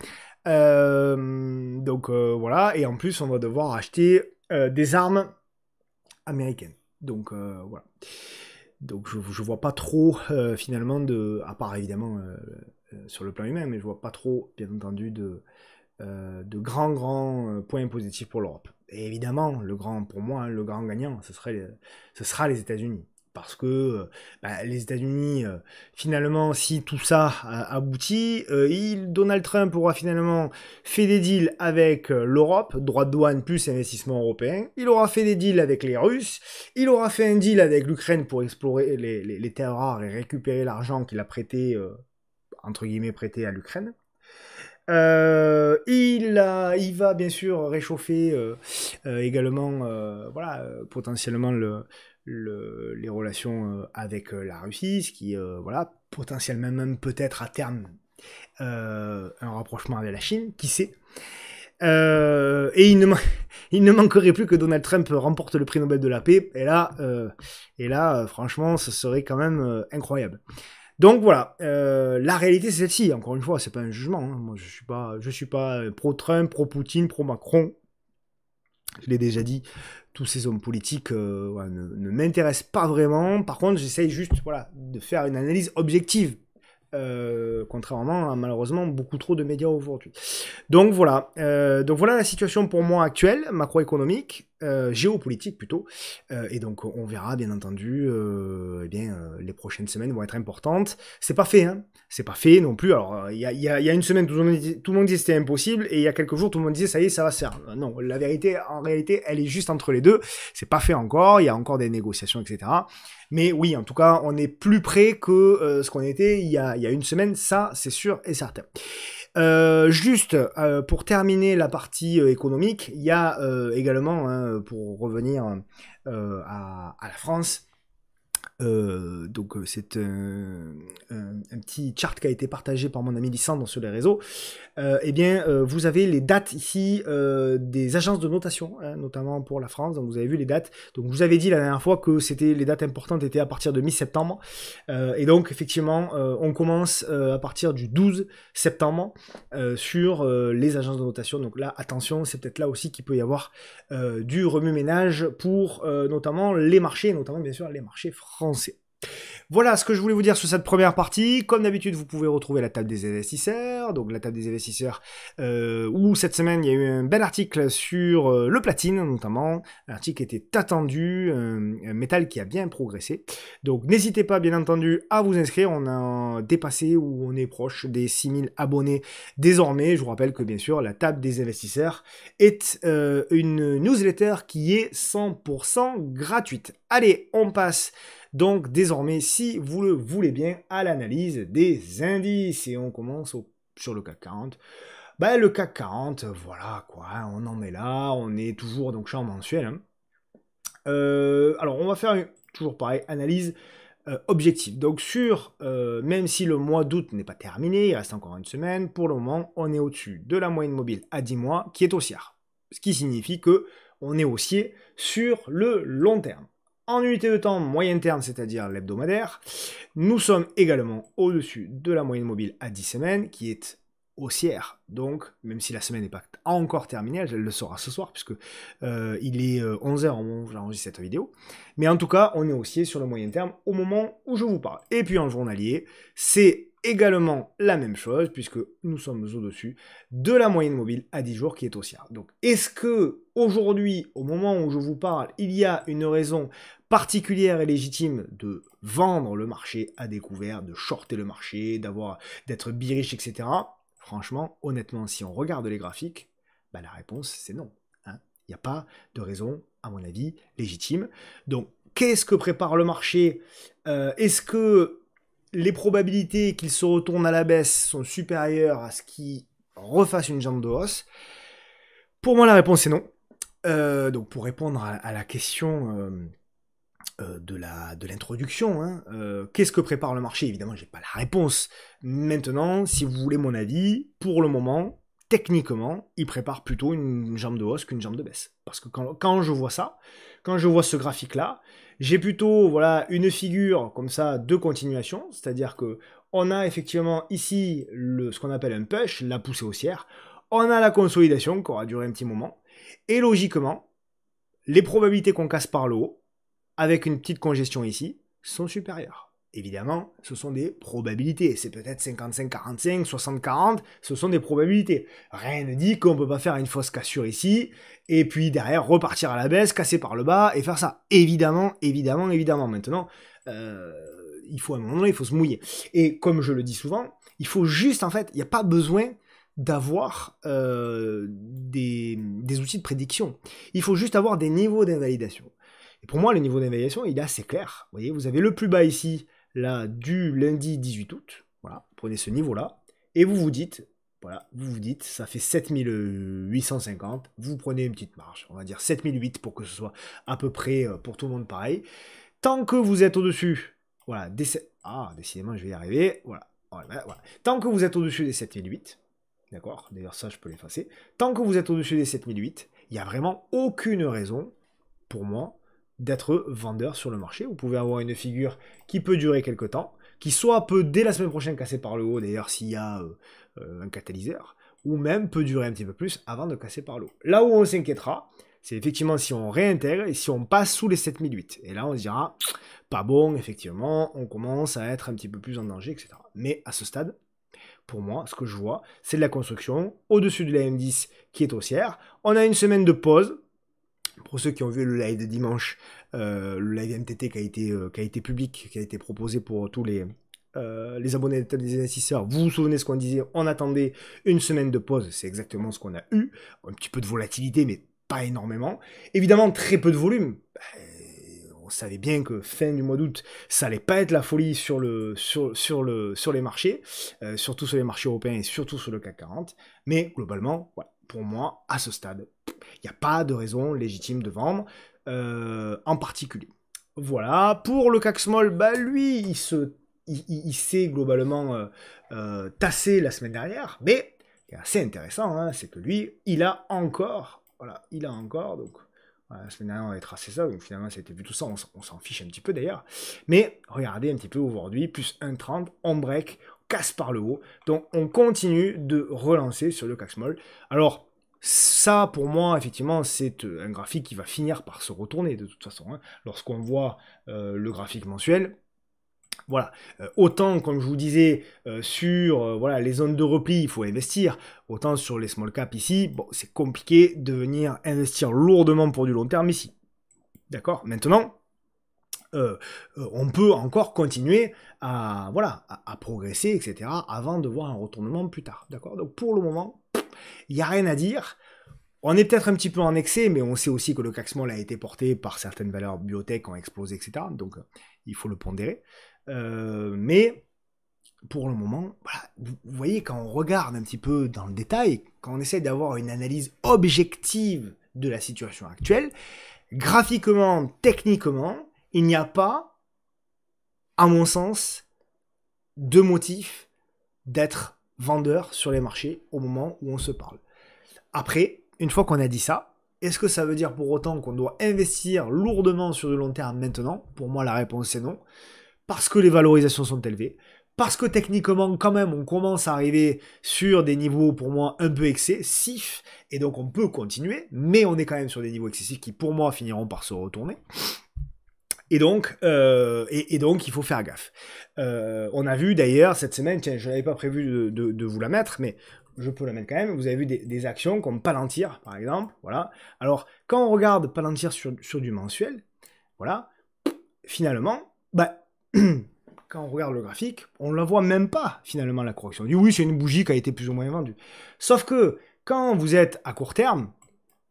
Donc voilà, et en plus on va devoir acheter des armes américaines. Donc voilà. Donc je vois pas trop finalement à part évidemment sur le plan humain, mais je vois pas trop, bien entendu, de grands points positifs pour l'Europe. Et évidemment, pour moi, le grand gagnant, ce sera les États-Unis. Parce que les États-Unis, finalement, si tout ça aboutit, Donald Trump aura finalement fait des deals avec l'Europe, droits de douane plus investissement européen. Il aura fait des deals avec les Russes. Il aura fait un deal avec l'Ukraine pour explorer les terres rares et récupérer l'argent qu'il a prêté, entre guillemets, prêté à l'Ukraine. Il va bien sûr réchauffer également voilà, potentiellement les relations avec la Russie, ce qui voilà, potentiellement même peut-être à terme un rapprochement avec la Chine, qui sait. Et il ne manquerait plus que Donald Trump remporte le prix Nobel de la paix, et là franchement, ce serait quand même incroyable. Donc voilà, la réalité c'est celle-ci. Encore une fois, c'est pas un jugement. Hein. Moi, je suis pas pro-Trump, pro-Poutine, pro-Macron. Je l'ai déjà dit. Tous ces hommes politiques voilà, ne m'intéressent pas vraiment. Par contre, j'essaye juste, voilà, de faire une analyse objective. Contrairement à malheureusement beaucoup trop de médias aujourd'hui. Donc voilà la situation pour moi actuelle, macroéconomique, géopolitique plutôt, et donc on verra bien entendu, les prochaines semaines vont être importantes. C'est pas fait, hein, c'est pas fait non plus. Alors il y a une semaine tout le monde disait c'était impossible, et il y a quelques jours tout le monde disait ça y est ça va se faire. Non, la vérité en réalité elle est juste entre les deux. C'est pas fait encore, il y a encore des négociations etc. Mais oui, en tout cas, on est plus près que ce qu'on était il y a une semaine, ça c'est sûr et certain. Juste pour terminer la partie économique, il y a également, hein, pour revenir à la France, donc c'est un petit chart qui a été partagé par mon ami Lissandre sur les réseaux. Vous avez les dates ici des agences de notation, hein, notamment pour la France. Donc vous avez vu les dates. Donc vous avez dit la dernière fois que les dates importantes étaient à partir de mi-septembre. Et donc effectivement, on commence à partir du 12 septembre sur les agences de notation. Donc là, attention, c'est peut-être là aussi qu'il peut y avoir du remue-ménage pour notamment les marchés, notamment bien sûr les marchés français. Voilà ce que je voulais vous dire sur cette première partie. Comme d'habitude, vous pouvez retrouver la table des investisseurs. Donc la table des investisseurs où cette semaine, il y a eu un bel article sur le platine notamment. Un article qui était attendu, un métal qui a bien progressé. Donc n'hésitez pas bien entendu à vous inscrire. On a dépassé ou on est proche des 6000 abonnés désormais. Je vous rappelle que bien sûr, la table des investisseurs est une newsletter qui est 100% gratuite. Allez, on passe donc désormais, si vous le voulez bien, à l'analyse des indices. Et on commence sur le CAC 40. Le CAC 40, voilà quoi, on en est là, on est toujours donc champ mensuel. Hein. Alors on va faire toujours pareil, analyse objective. Donc même si le mois d'août n'est pas terminé, il reste encore une semaine, pour le moment on est au-dessus de la moyenne mobile à 10 mois qui est haussière. Ce qui signifie que on est haussier sur le long terme. En unité de temps moyen terme, c'est-à-dire l'hebdomadaire, nous sommes également au-dessus de la moyenne mobile à 10 semaines, qui est haussière. Donc, même si la semaine n'est pas encore terminée, elle le sera ce soir, puisque il est 11h au moment où j'enregistre cette vidéo. Mais en tout cas, on est haussier sur le moyen terme au moment où je vous parle. Et puis en journalier, c'est également la même chose, puisque nous sommes au-dessus de la moyenne mobile à 10 jours qui est haussière. Donc, est-ce que aujourd'hui, au moment où je vous parle, il y a une raison particulière et légitime de vendre le marché à découvert, de shorter le marché, d'être bearish, etc. Franchement, honnêtement, si on regarde les graphiques, la réponse c'est non. Hein. Il n'y a pas de raison, à mon avis, légitime. Donc, qu'est-ce que prépare le marché? Est-ce que les probabilités qu'il se retourne à la baisse sont supérieures à ce qu'il refasse une jambe de hausse? Pour moi, la réponse est non. Donc, pour répondre à la question de l'introduction, hein, qu'est-ce que prépare le marché? Évidemment, j'ai pas la réponse. Maintenant, si vous voulez mon avis, pour le moment, techniquement, il prépare plutôt une jambe de hausse qu'une jambe de baisse. Parce que quand je vois ça, quand je vois ce graphique-là, j'ai plutôt voilà, une figure comme ça de continuation, c'est-à-dire que on a effectivement ici ce qu'on appelle un push, la poussée haussière, on a la consolidation qui aura duré un petit moment, et logiquement, les probabilités qu'on casse par le haut, avec une petite congestion ici, sont supérieurs. Évidemment, ce sont des probabilités. C'est peut-être 55-45, 60-40, ce sont des probabilités. Rien ne dit qu'on ne peut pas faire une fausse cassure ici, et puis derrière repartir à la baisse, casser par le bas, et faire ça. Évidemment, évidemment, évidemment. Maintenant, il faut à un moment donné, il faut se mouiller. Et comme je le dis souvent, il faut juste, en fait, il n'y a pas besoin d'avoir des outils de prédiction. Il faut juste avoir des niveaux d'invalidation. Et pour moi, le niveau d'invalidation, il est assez clair. Vous voyez, vous avez le plus bas ici, là, du lundi 18 août. Voilà, prenez ce niveau-là. Et vous vous dites, voilà, ça fait 7850. Vous prenez une petite marge. On va dire 7008 pour que ce soit à peu près pour tout le monde pareil. Tant que vous êtes au-dessus, voilà, décidément, je vais y arriver. Voilà. Tant que vous êtes au-dessus des 7008, d'accord, d'ailleurs ça je peux l'effacer, tant que vous êtes au-dessus des 7008, il n'y a vraiment aucune raison, pour moi, d'être vendeur sur le marché. Vous pouvez avoir une figure qui peut durer quelques temps, qui soit peut dès la semaine prochaine casser par le haut, d'ailleurs s'il y a un catalyseur, ou même peut durer un petit peu plus avant de casser par le haut. Là où on s'inquiétera, c'est effectivement si on réintègre et si on passe sous les 7008. Et là on se dira, pas bon, effectivement, on commence à être un petit peu plus en danger, etc. Mais à ce stade, pour moi, ce que je vois, c'est de la construction au-dessus de la M10 qui est haussière. On a une semaine de pause. Pour ceux qui ont vu le live de dimanche, le live MTT qui a été public, qui a été proposé pour tous les abonnés des investisseurs, vous vous souvenez ce qu'on disait, on attendait une semaine de pause, c'est exactement ce qu'on a eu. Un petit peu de volatilité, mais pas énormément. Évidemment, très peu de volume. On savait bien que fin du mois d'août, ça allait pas être la folie sur les marchés, surtout sur les marchés européens et surtout sur le CAC 40. Mais globalement, voilà, pour moi, à ce stade, il n'y a pas de raison légitime de vendre, en particulier. Voilà, pour le CAC Small, bah lui, il s'est globalement tassé la semaine dernière, mais ce qui est assez intéressant, hein, c'est que lui, il a encore, donc voilà, la semaine dernière on avait tracé ça, donc finalement c'était plutôt ça, on s'en fiche un petit peu d'ailleurs, mais regardez un petit peu aujourd'hui, plus 1,30, on break, casse par le haut, donc on continue de relancer sur le CAC Small. Alors, ça, pour moi, effectivement, c'est un graphique qui va finir par se retourner, de toute façon. Hein. Lorsqu'on voit le graphique mensuel, voilà. Autant, comme je vous disais, sur voilà, les zones de repli, il faut investir. Autant sur les small caps ici, bon, c'est compliqué de venir investir lourdement pour du long terme ici. D'accord? Maintenant, on peut encore continuer à progresser, etc., avant de voir un retournement plus tard. D'accord? Donc, pour le moment, il n'y a rien à dire. On est peut-être un petit peu en excès, mais on sait aussi que le CAC Small a été porté par certaines valeurs biotech qui ont explosé, etc. Donc, il faut le pondérer. Mais, pour le moment, voilà, vous voyez, quand on regarde un petit peu dans le détail, quand on essaie d'avoir une analyse objective de la situation actuelle, graphiquement, techniquement, il n'y a pas, à mon sens, de motif d'être vendeur sur les marchés au moment où on se parle. Après, une fois qu'on a dit ça, est-ce que ça veut dire pour autant qu'on doit investir lourdement sur le long terme maintenant? Pour moi, la réponse est non. Parce que les valorisations sont élevées. Parce que techniquement, quand même, on commence à arriver sur des niveaux, pour moi, un peu excessifs. Et donc, on peut continuer. Mais on est quand même sur des niveaux excessifs qui, pour moi, finiront par se retourner. Et donc, il faut faire gaffe. On a vu d'ailleurs cette semaine, tiens, je n'avais pas prévu de vous la mettre, mais je peux la mettre quand même. Vous avez vu des actions comme Palantir, par exemple. Voilà. Alors, quand on regarde Palantir sur du mensuel, voilà, finalement, bah, quand on regarde le graphique, on ne la voit même pas, finalement, la correction. On dit oui, c'est une bougie qui a été plus ou moins vendue. Sauf que, quand vous êtes à court terme,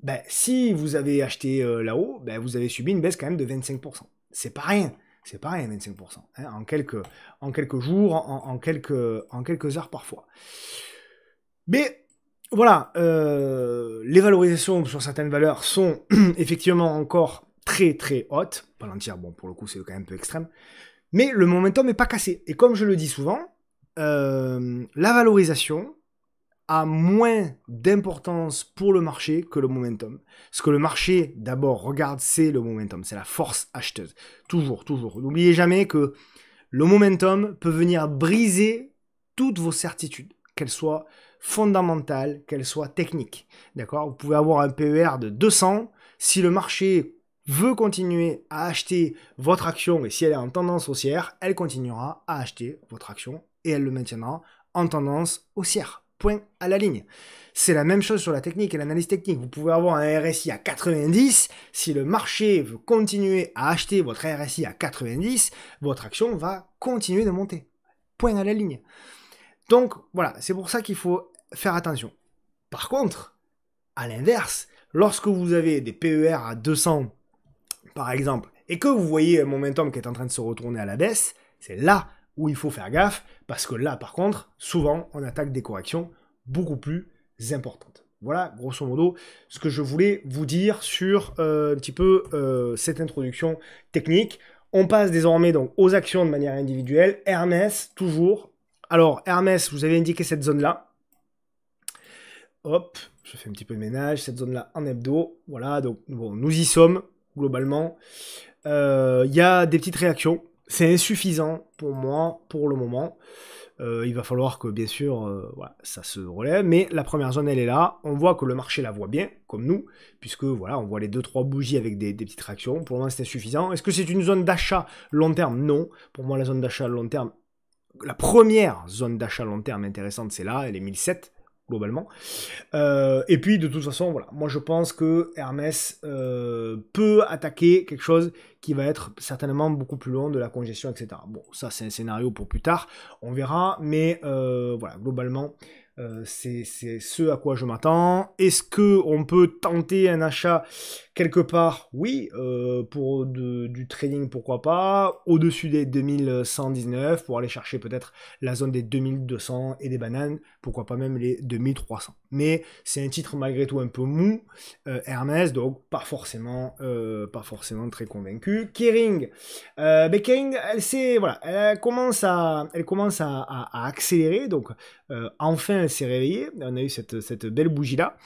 bah, si vous avez acheté là-haut, bah, vous avez subi une baisse quand même de 25%. C'est pas rien. C'est pas rien, 25%. Hein, en quelques jours, en quelques heures parfois. Mais voilà, les valorisations sur certaines valeurs sont effectivement encore très très hautes. Palantir, bon, pour le coup, c'est quand même un peu extrême. Mais le momentum n'est pas cassé. Et comme je le dis souvent, la valorisation a moins d'importance pour le marché que le momentum. Ce que le marché, d'abord, regarde, c'est le momentum, c'est la force acheteuse. Toujours, toujours. N'oubliez jamais que le momentum peut venir briser toutes vos certitudes, qu'elles soient fondamentales, qu'elles soient techniques. D'accord? Vous pouvez avoir un PER de 200, si le marché veut continuer à acheter votre action, et si elle est en tendance haussière, elle continuera à acheter votre action et elle le maintiendra en tendance haussière. Point à la ligne. C'est la même chose sur la technique et l'analyse technique. Vous pouvez avoir un RSI à 90. Si le marché veut continuer à acheter votre RSI à 90, votre action va continuer de monter. Point à la ligne. Donc voilà, c'est pour ça qu'il faut faire attention. Par contre, à l'inverse, lorsque vous avez des PER à 200, par exemple, et que vous voyez un momentum qui est en train de se retourner à la baisse, c'est là où il faut faire gaffe, parce que là, par contre, souvent, on attaque des corrections beaucoup plus importantes. Voilà, grosso modo, ce que je voulais vous dire sur un petit peu cette introduction technique. On passe désormais donc aux actions de manière individuelle. Hermès, toujours. Alors, Hermès, vous avez indiqué cette zone-là. Hop, je fais un petit peu de ménage, cette zone-là en hebdo. Voilà, donc bon, nous y sommes, globalement. Il y a des petites réactions. C'est insuffisant pour moi, pour le moment. Il va falloir que, bien sûr, voilà, ça se relève. Mais la première zone, elle est là. On voit que le marché la voit bien, comme nous, puisque, voilà, on voit les 2-3 bougies avec des petites réactions. Pour le moment, c'est insuffisant. Est-ce que c'est une zone d'achat long terme? Non. Pour moi, la zone d'achat long terme, la première zone d'achat long terme intéressante, c'est là. Elle est 1007. Globalement. Et puis de toute façon, voilà, moi je pense que Hermès peut attaquer quelque chose qui va être certainement beaucoup plus long de la congestion, etc. Bon, ça c'est un scénario pour plus tard, on verra, mais voilà, globalement, c'est ce à quoi je m'attends. Est-ce qu'on peut tenter un achat quelque part? Oui, pour du trading, pourquoi pas, au-dessus des 2119, pour aller chercher peut-être la zone des 2200 et des bananes, pourquoi pas même les 2300. Mais c'est un titre malgré tout un peu mou, Hermès, donc pas forcément très convaincu. Kering, Kering, elle commence à accélérer, donc enfin elle s'est réveillée, on a eu cette belle bougie là.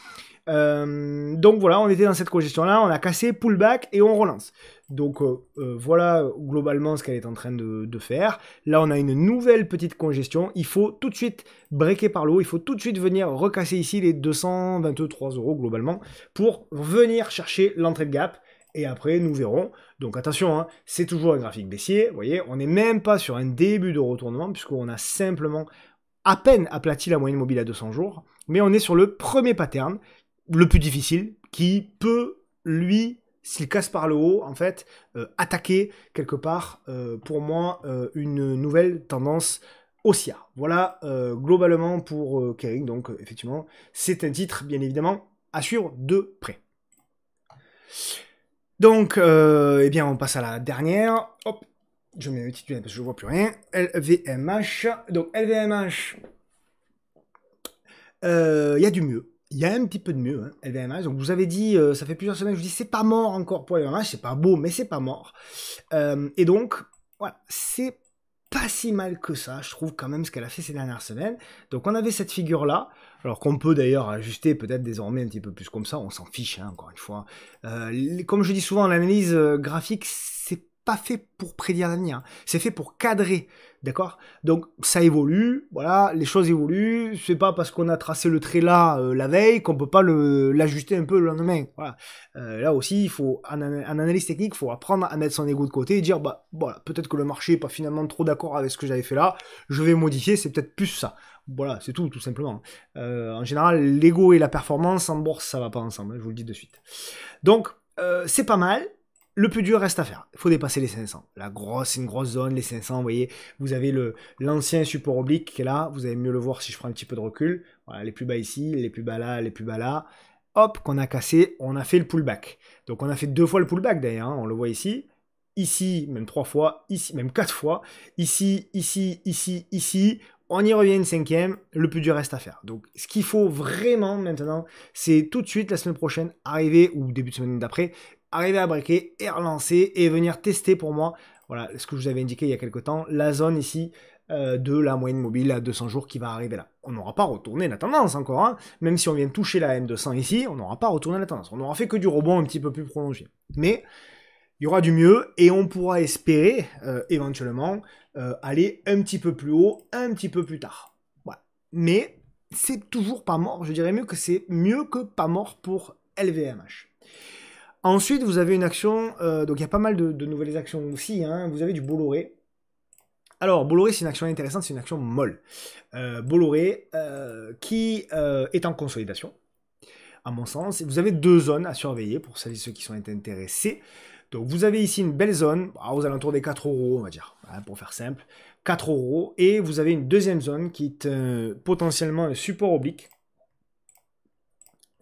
Donc voilà, on était dans cette congestion là, on a cassé, pullback et on relance. Donc voilà globalement ce qu'elle est en train de faire. Là on a une nouvelle petite congestion, il faut tout de suite breaker par le haut, il faut tout de suite venir recasser ici les 223 € globalement pour venir chercher l'entrée de gap. Et après, nous verrons. Donc attention, hein, c'est toujours un graphique baissier. Vous voyez, on n'est même pas sur un début de retournement puisqu'on a simplement à peine aplati la moyenne mobile à 200 jours. Mais on est sur le premier pattern, le plus difficile, qui peut, lui, s'il casse par le haut, en fait, attaquer quelque part, pour moi, une nouvelle tendance haussière. Voilà, globalement pour Kering. Donc, effectivement, c'est un titre, bien évidemment, à suivre de près. Donc, eh bien, on passe à la dernière. Hop, je mets mes petites lunettes parce que je ne vois plus rien. LVMH. Donc, LVMH, il y a du mieux. Il y a un petit peu de mieux, hein, LVMH. Donc, vous avez dit, ça fait plusieurs semaines, je vous dis, c'est pas mort encore pour LVMH. C'est pas beau, mais c'est pas mort. Et donc, voilà, c'est pas si mal que ça, je trouve quand même ce qu'elle a fait ces dernières semaines. Donc on avait cette figure-là, alors qu'on peut d'ailleurs ajuster peut-être désormais un petit peu plus comme ça, on s'en fiche, hein, encore une fois. Comme je dis souvent, l'analyse graphique, c'est pas fait pour prédire l'avenir, c'est fait pour cadrer, d'accord? Donc ça évolue, voilà, les choses évoluent, c'est pas parce qu'on a tracé le trait là la veille qu'on peut pas l'ajuster un peu le lendemain, voilà. Là aussi, il faut, en analyse technique, il faut apprendre à mettre son ego de côté et dire, bah voilà, peut-être que le marché est pas finalement trop d'accord avec ce que j'avais fait là, je vais modifier, c'est peut-être plus ça. Voilà, c'est tout simplement. En général, l'ego et la performance en bourse, ça va pas ensemble, hein, je vous le dis de suite. Donc, c'est pas mal. Le plus dur reste à faire. Il faut dépasser les 500. C'est une grosse zone, les 500, vous voyez. Vous avez l'ancien support oblique qui est là. Vous allez mieux le voir si je prends un petit peu de recul. Voilà, les plus bas ici, les plus bas là, les plus bas là. Hop, qu'on a cassé, on a fait le pullback. Donc on a fait 2 fois le pullback d'ailleurs, hein, on le voit ici. Ici, même 3 fois. Ici, même 4 fois. Ici, ici, ici, ici. On y revient une 5e, le plus dur reste à faire. Donc ce qu'il faut vraiment maintenant, c'est tout de suite la semaine prochaine arriver, ou début de semaine d'après, arriver à breaker et relancer et venir tester pour moi, voilà ce que je vous avais indiqué il y a quelques temps, la zone ici de la moyenne mobile à 200 jours qui va arriver là. On n'aura pas retourné la tendance encore, hein. Même si on vient de toucher la M200 ici, on n'aura pas retourné la tendance. On n'aura fait que du rebond un petit peu plus prolongé. Mais il y aura du mieux et on pourra espérer éventuellement aller un petit peu plus haut, un petit peu plus tard. Voilà. Mais c'est toujours pas mort, je dirais mieux que c'est mieux que pas mort pour LVMH. Ensuite, vous avez une action, donc il y a pas mal de nouvelles actions aussi, hein. Vous avez du Bolloré. Alors, Bolloré, c'est une action intéressante, c'est une action molle. Bolloré, qui est en consolidation, à mon sens. Vous avez deux zones à surveiller pour celles et ceux qui sont intéressés. Donc, vous avez ici une belle zone, aux alentours des 4 euros, on va dire, hein, pour faire simple. 4 euros. Et vous avez une deuxième zone qui est potentiellement un support oblique.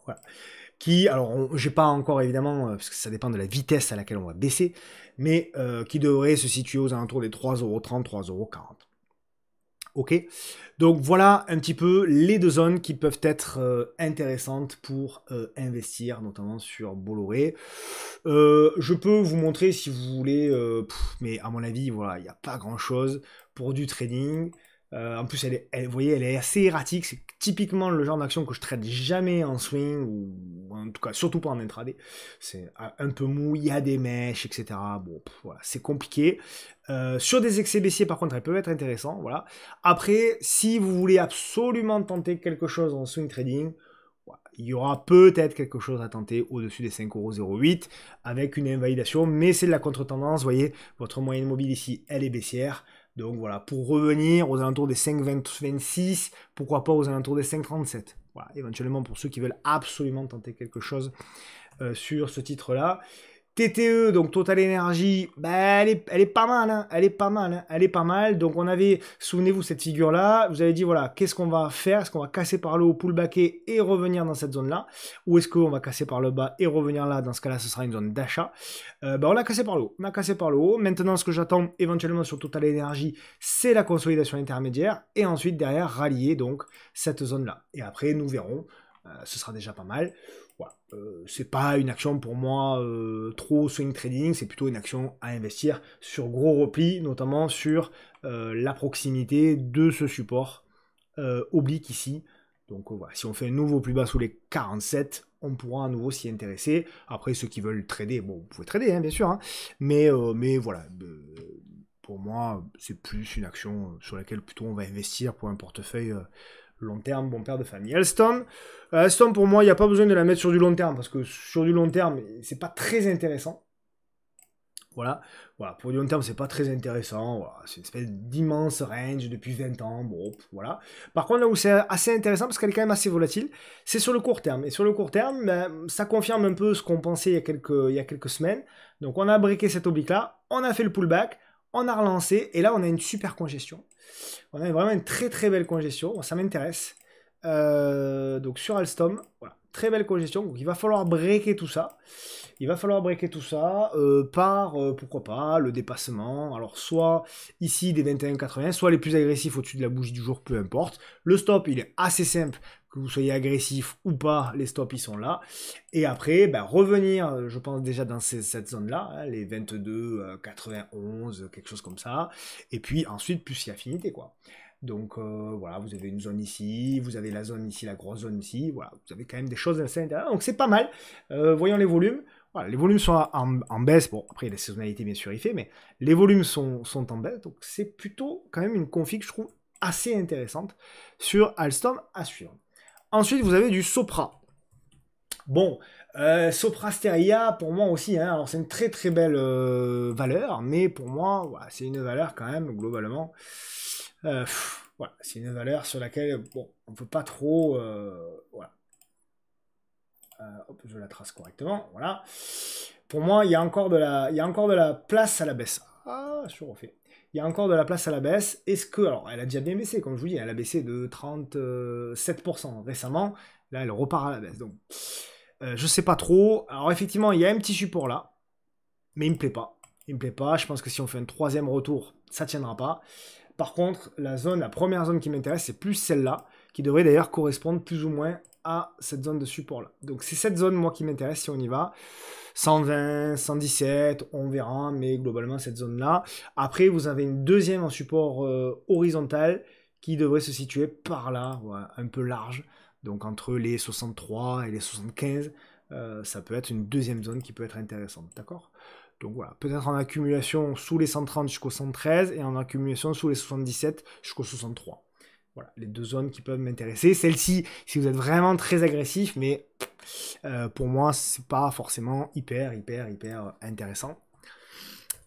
Voilà. Qui, alors, j'ai pas encore évidemment, parce que ça dépend de la vitesse à laquelle on va baisser, mais qui devrait se situer aux alentours des 3,30 €, 3,40 €. Ok, donc voilà un petit peu les deux zones qui peuvent être intéressantes pour investir, notamment sur Bolloré. Je peux vous montrer si vous voulez, mais à mon avis, voilà, il n'y a pas grand-chose pour du trading. En plus, vous voyez, elle est assez erratique. C'est typiquement le genre d'action que je trade jamais en swing, ou en tout cas, surtout pas en intraday. C'est un peu mou, il y a des mèches, etc. Bon, voilà, c'est compliqué. Sur des excès baissiers, par contre, elles peuvent être intéressantes. Voilà. Après, si vous voulez absolument tenter quelque chose en swing trading, voilà, il y aura peut-être quelque chose à tenter au-dessus des 5,08 € avec une invalidation, mais c'est de la contre-tendance. Vous voyez, votre moyenne mobile ici, elle est baissière. Donc voilà, pour revenir aux alentours des 5,26, pourquoi pas aux alentours des 5,37. Voilà, éventuellement pour ceux qui veulent absolument tenter quelque chose sur ce titre-là. TTE, donc Total Energy, bah, elle est pas mal, hein, elle est pas mal, hein, elle est pas mal. Donc on avait, souvenez-vous, cette figure-là, vous avez dit, voilà, qu'est-ce qu'on va faire? Est-ce qu'on va casser par le haut, pullbacker et revenir dans cette zone-là? Ou est-ce qu'on va casser par le bas et revenir là? Dans ce cas-là, ce sera une zone d'achat. Bah, on l'a cassé par le haut, on a cassé par le haut. Maintenant, ce que j'attends éventuellement sur Total Energy, c'est la consolidation intermédiaire, et ensuite, derrière, rallier donc cette zone-là. Et après, nous verrons, ce sera déjà pas mal. Voilà. C'est pas une action pour moi trop swing trading, c'est plutôt une action à investir sur gros repli, notamment sur la proximité de ce support oblique ici. Donc voilà, si on fait un nouveau plus bas sous les 47, on pourra à nouveau s'y intéresser. Après, ceux qui veulent trader, bon, vous pouvez trader, hein, bien sûr, hein, mais voilà, pour moi, c'est plus une action sur laquelle plutôt on va investir pour un portefeuille long terme, bon père de famille. Alstom, pour moi, il n'y a pas besoin de la mettre sur du long terme, parce que sur du long terme, c'est pas très intéressant. Voilà, pour du long terme, c'est pas très intéressant. Voilà, c'est une espèce d'immense range depuis 20 ans. Bon, voilà. Par contre, là où c'est assez intéressant, parce qu'elle est quand même assez volatile, c'est sur le court terme. Et sur le court terme, ben, ça confirme un peu ce qu'on pensait il y a quelques semaines. Donc, on a briqué cette oblique-là, on a fait le pullback, on a relancé, et là, on a une super congestion. On a vraiment une très très belle congestion, ça m'intéresse. Donc sur Alstom, voilà, très belle congestion, donc il va falloir breaker tout ça. Il va falloir breaker tout ça par, pourquoi pas, le dépassement. Alors soit ici des 21,80, soit les plus agressifs au-dessus de la bougie du jour, peu importe. Le stop, il est assez simple, que vous soyez agressif ou pas, les stops, ils sont là. Et après, ben, revenir, je pense déjà dans cette zone-là, hein, les 22, 91, quelque chose comme ça. Et puis ensuite, plus si affinité, quoi. Donc voilà, vous avez une zone ici, vous avez la zone ici, la grosse zone ici, voilà, vous avez quand même des choses assez intéressantes, donc c'est pas mal. Voyons les volumes. Voilà, les volumes sont en baisse, bon, après il y a la saisonnalité bien sûr il fait, mais les volumes sont en baisse, donc c'est plutôt quand même une config, je trouve, assez intéressante sur Alstom à suivre. Ensuite, vous avez du Sopra. Bon, Sopra Steria, pour moi aussi, hein, alors c'est une très très belle valeur, mais pour moi, voilà, c'est une valeur quand même, globalement, voilà, c'est une valeur sur laquelle, bon, on ne peut pas trop, voilà. Hop, je la trace correctement, voilà. Pour moi, il y a encore de la place à la baisse. Ah, je refais. Il y a encore de la place à la baisse. Est-ce que, alors, elle a déjà bien baissé, comme je vous dis, elle a baissé de 37% récemment. Là, elle repart à la baisse. Donc, je sais pas trop. Alors, effectivement, il y a un petit support là, mais il me plaît pas. Il me plaît pas. Je pense que si on fait un troisième retour, ça tiendra pas. Par contre, la première zone qui m'intéresse, c'est plus celle-là, qui devrait d'ailleurs correspondre plus ou moins à cette zone de support-là. Donc c'est cette zone, moi, qui m'intéresse si on y va. 120, 117, on verra, mais globalement, cette zone-là. Après, vous avez une deuxième en support horizontal qui devrait se situer par là, voilà, un peu large. Donc entre les 63 et les 75, ça peut être une deuxième zone qui peut être intéressante, d'accord ? Donc voilà, peut-être en accumulation sous les 130 jusqu'au 113 et en accumulation sous les 77 jusqu'au 63. Voilà, les deux zones qui peuvent m'intéresser. Celle-ci, si vous êtes vraiment très agressif, mais pour moi, c'est pas forcément hyper intéressant.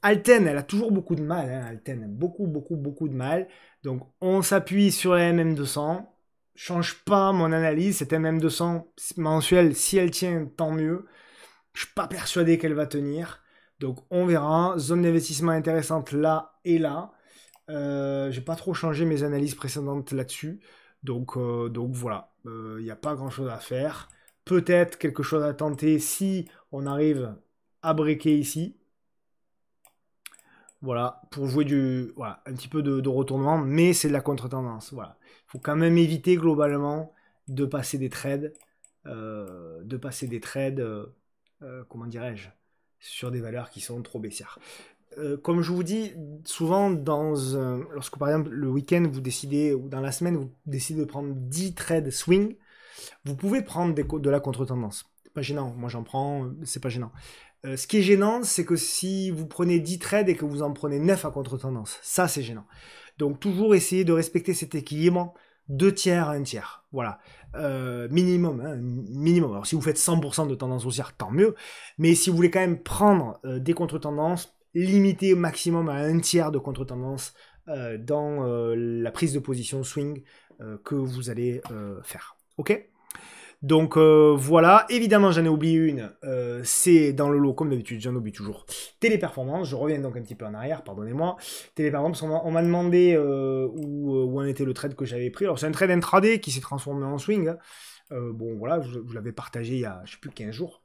Alten, elle a toujours beaucoup de mal. Hein. Alten, beaucoup de mal. Donc, on s'appuie sur la MM200. Change pas mon analyse. Cette MM200 mensuelle, si elle tient, tant mieux. Je suis pas persuadé qu'elle va tenir. Donc, on verra. Zone d'investissement intéressante là et là. J'ai pas trop changé mes analyses précédentes là-dessus. Donc voilà. Il n'y a pas grand-chose à faire. Peut-être quelque chose à tenter si on arrive à breaker ici. Voilà, pour jouer un petit peu de retournement, mais c'est de la contre-tendance. Voilà. Il faut quand même éviter globalement de passer des trades, comment dirais-je, sur des valeurs qui sont trop baissières. Comme je vous dis, souvent, lorsque par exemple le week-end vous décidez, ou dans la semaine vous décidez de prendre 10 trades swing, vous pouvez prendre de la contre-tendance. C'est pas gênant, moi j'en prends, c'est pas gênant. Ce qui est gênant, c'est que si vous prenez 10 trades et que vous en prenez 9 à contre-tendance, ça c'est gênant. Donc toujours essayer de respecter cet équilibre, 2 tiers à 1 tiers. Voilà. Minimum, hein, minimum. Alors si vous faites 100% de tendance haussière, tant mieux. Mais si vous voulez quand même prendre des contre-tendances, limitez au maximum à 1 tiers de contre-tendance dans la prise de position swing que vous allez faire. Ok ? Donc voilà, évidemment j'en ai oublié une, c'est dans le lot comme d'habitude, j'en oublie toujours. Téléperformance, je reviens donc un petit peu en arrière, pardonnez-moi. Téléperformance, on m'a demandé où en était le trade que j'avais pris. Alors c'est un trade intraday qui s'est transformé en swing. Hein. Bon voilà, je l'avais partagé il y a je sais plus 15 jours.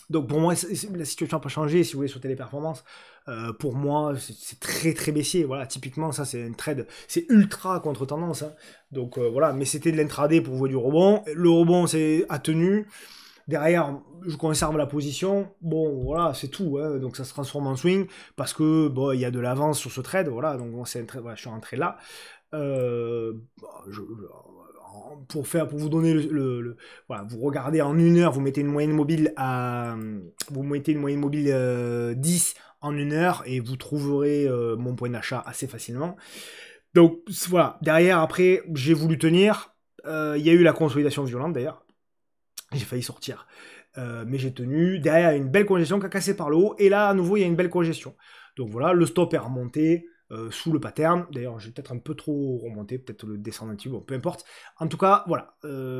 Donc pour moi, la situation n'a pas changé, si vous voulez, sur Téléperformance. Pour moi, c'est très baissier. Voilà, typiquement, ça, c'est un trade, c'est ultra contre-tendance. Hein. Donc voilà, mais c'était de l'intraday pour jouer du rebond. Le rebond, c'est à tenue. Derrière, je conserve la position. Bon, voilà, c'est tout. Hein. Donc ça se transforme en swing parce que bon, il y a de l'avance sur ce trade. Voilà, donc bon, c'est un trade, voilà, je suis rentré là. Pour vous donner voilà, vous regardez en 1 heure, vous mettez une moyenne mobile 10 en 1 heure et vous trouverez mon point d'achat assez facilement. Donc voilà, derrière après j'ai voulu tenir, il y a eu la consolidation violente d'ailleurs, j'ai failli sortir, mais j'ai tenu. Derrière il y a une belle congestion qui a cassé par le haut et là à nouveau il y a une belle congestion. Donc voilà, le stop est remonté. Sous le pattern, d'ailleurs j'ai peut-être un peu trop remonté, peut-être le descendre un petit peu, bon, peu importe. En tout cas, voilà,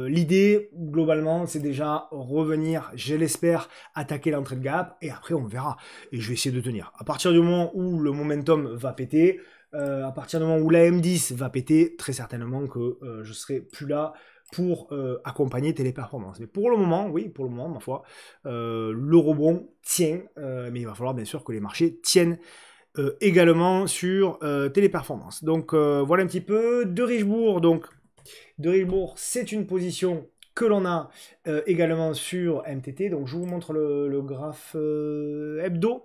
l'idée globalement c'est déjà revenir, je l'espère, attaquer l'entrée de gap, et après on verra, et je vais essayer de tenir. À partir du moment où le momentum va péter, à partir du moment où la M10 va péter, très certainement que je serai plus là pour accompagner Téléperformance. Mais pour le moment, oui, pour le moment, ma foi, le rebond tient, mais il va falloir bien sûr que les marchés tiennent également sur Téléperformance. Donc voilà un petit peu. De Richebourg, donc de Richebourg, c'est une position que l'on a également sur MTT. Donc je vous montre le graphe hebdo,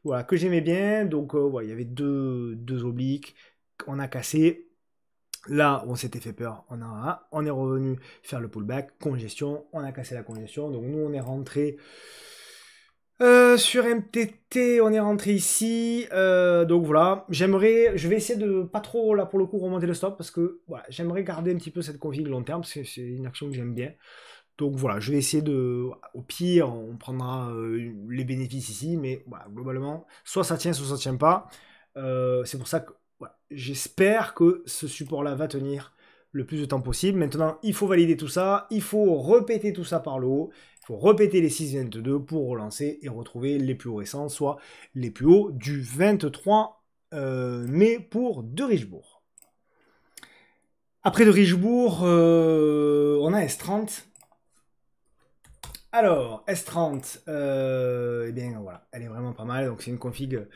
voilà, que j'aimais bien. Donc voilà, il y avait deux obliques, on a cassé. Là, on s'était fait peur, on est revenu faire le pullback, congestion, on a cassé la congestion. Donc nous, on est rentré sur MTT, on est rentré ici, donc voilà, je vais essayer de pas trop, là pour le coup, remonter le stop, parce que voilà, j'aimerais garder un petit peu cette config long terme, parce que c'est une action que j'aime bien. Donc voilà, je vais essayer au pire, on prendra les bénéfices ici, mais voilà, globalement, soit ça tient, soit ça tient pas. C'est pour ça que voilà, j'espère que ce support-là va tenir le plus de temps possible. Maintenant, il faut valider tout ça, il faut répéter tout ça par le haut, il faut répéter les 6,22 pour relancer et retrouver les plus hauts récents, soit les plus hauts du 23 mai pour De Richebourg. Après De Richebourg, on a S30. Alors, S30, eh bien voilà, elle est vraiment pas mal, donc c'est une config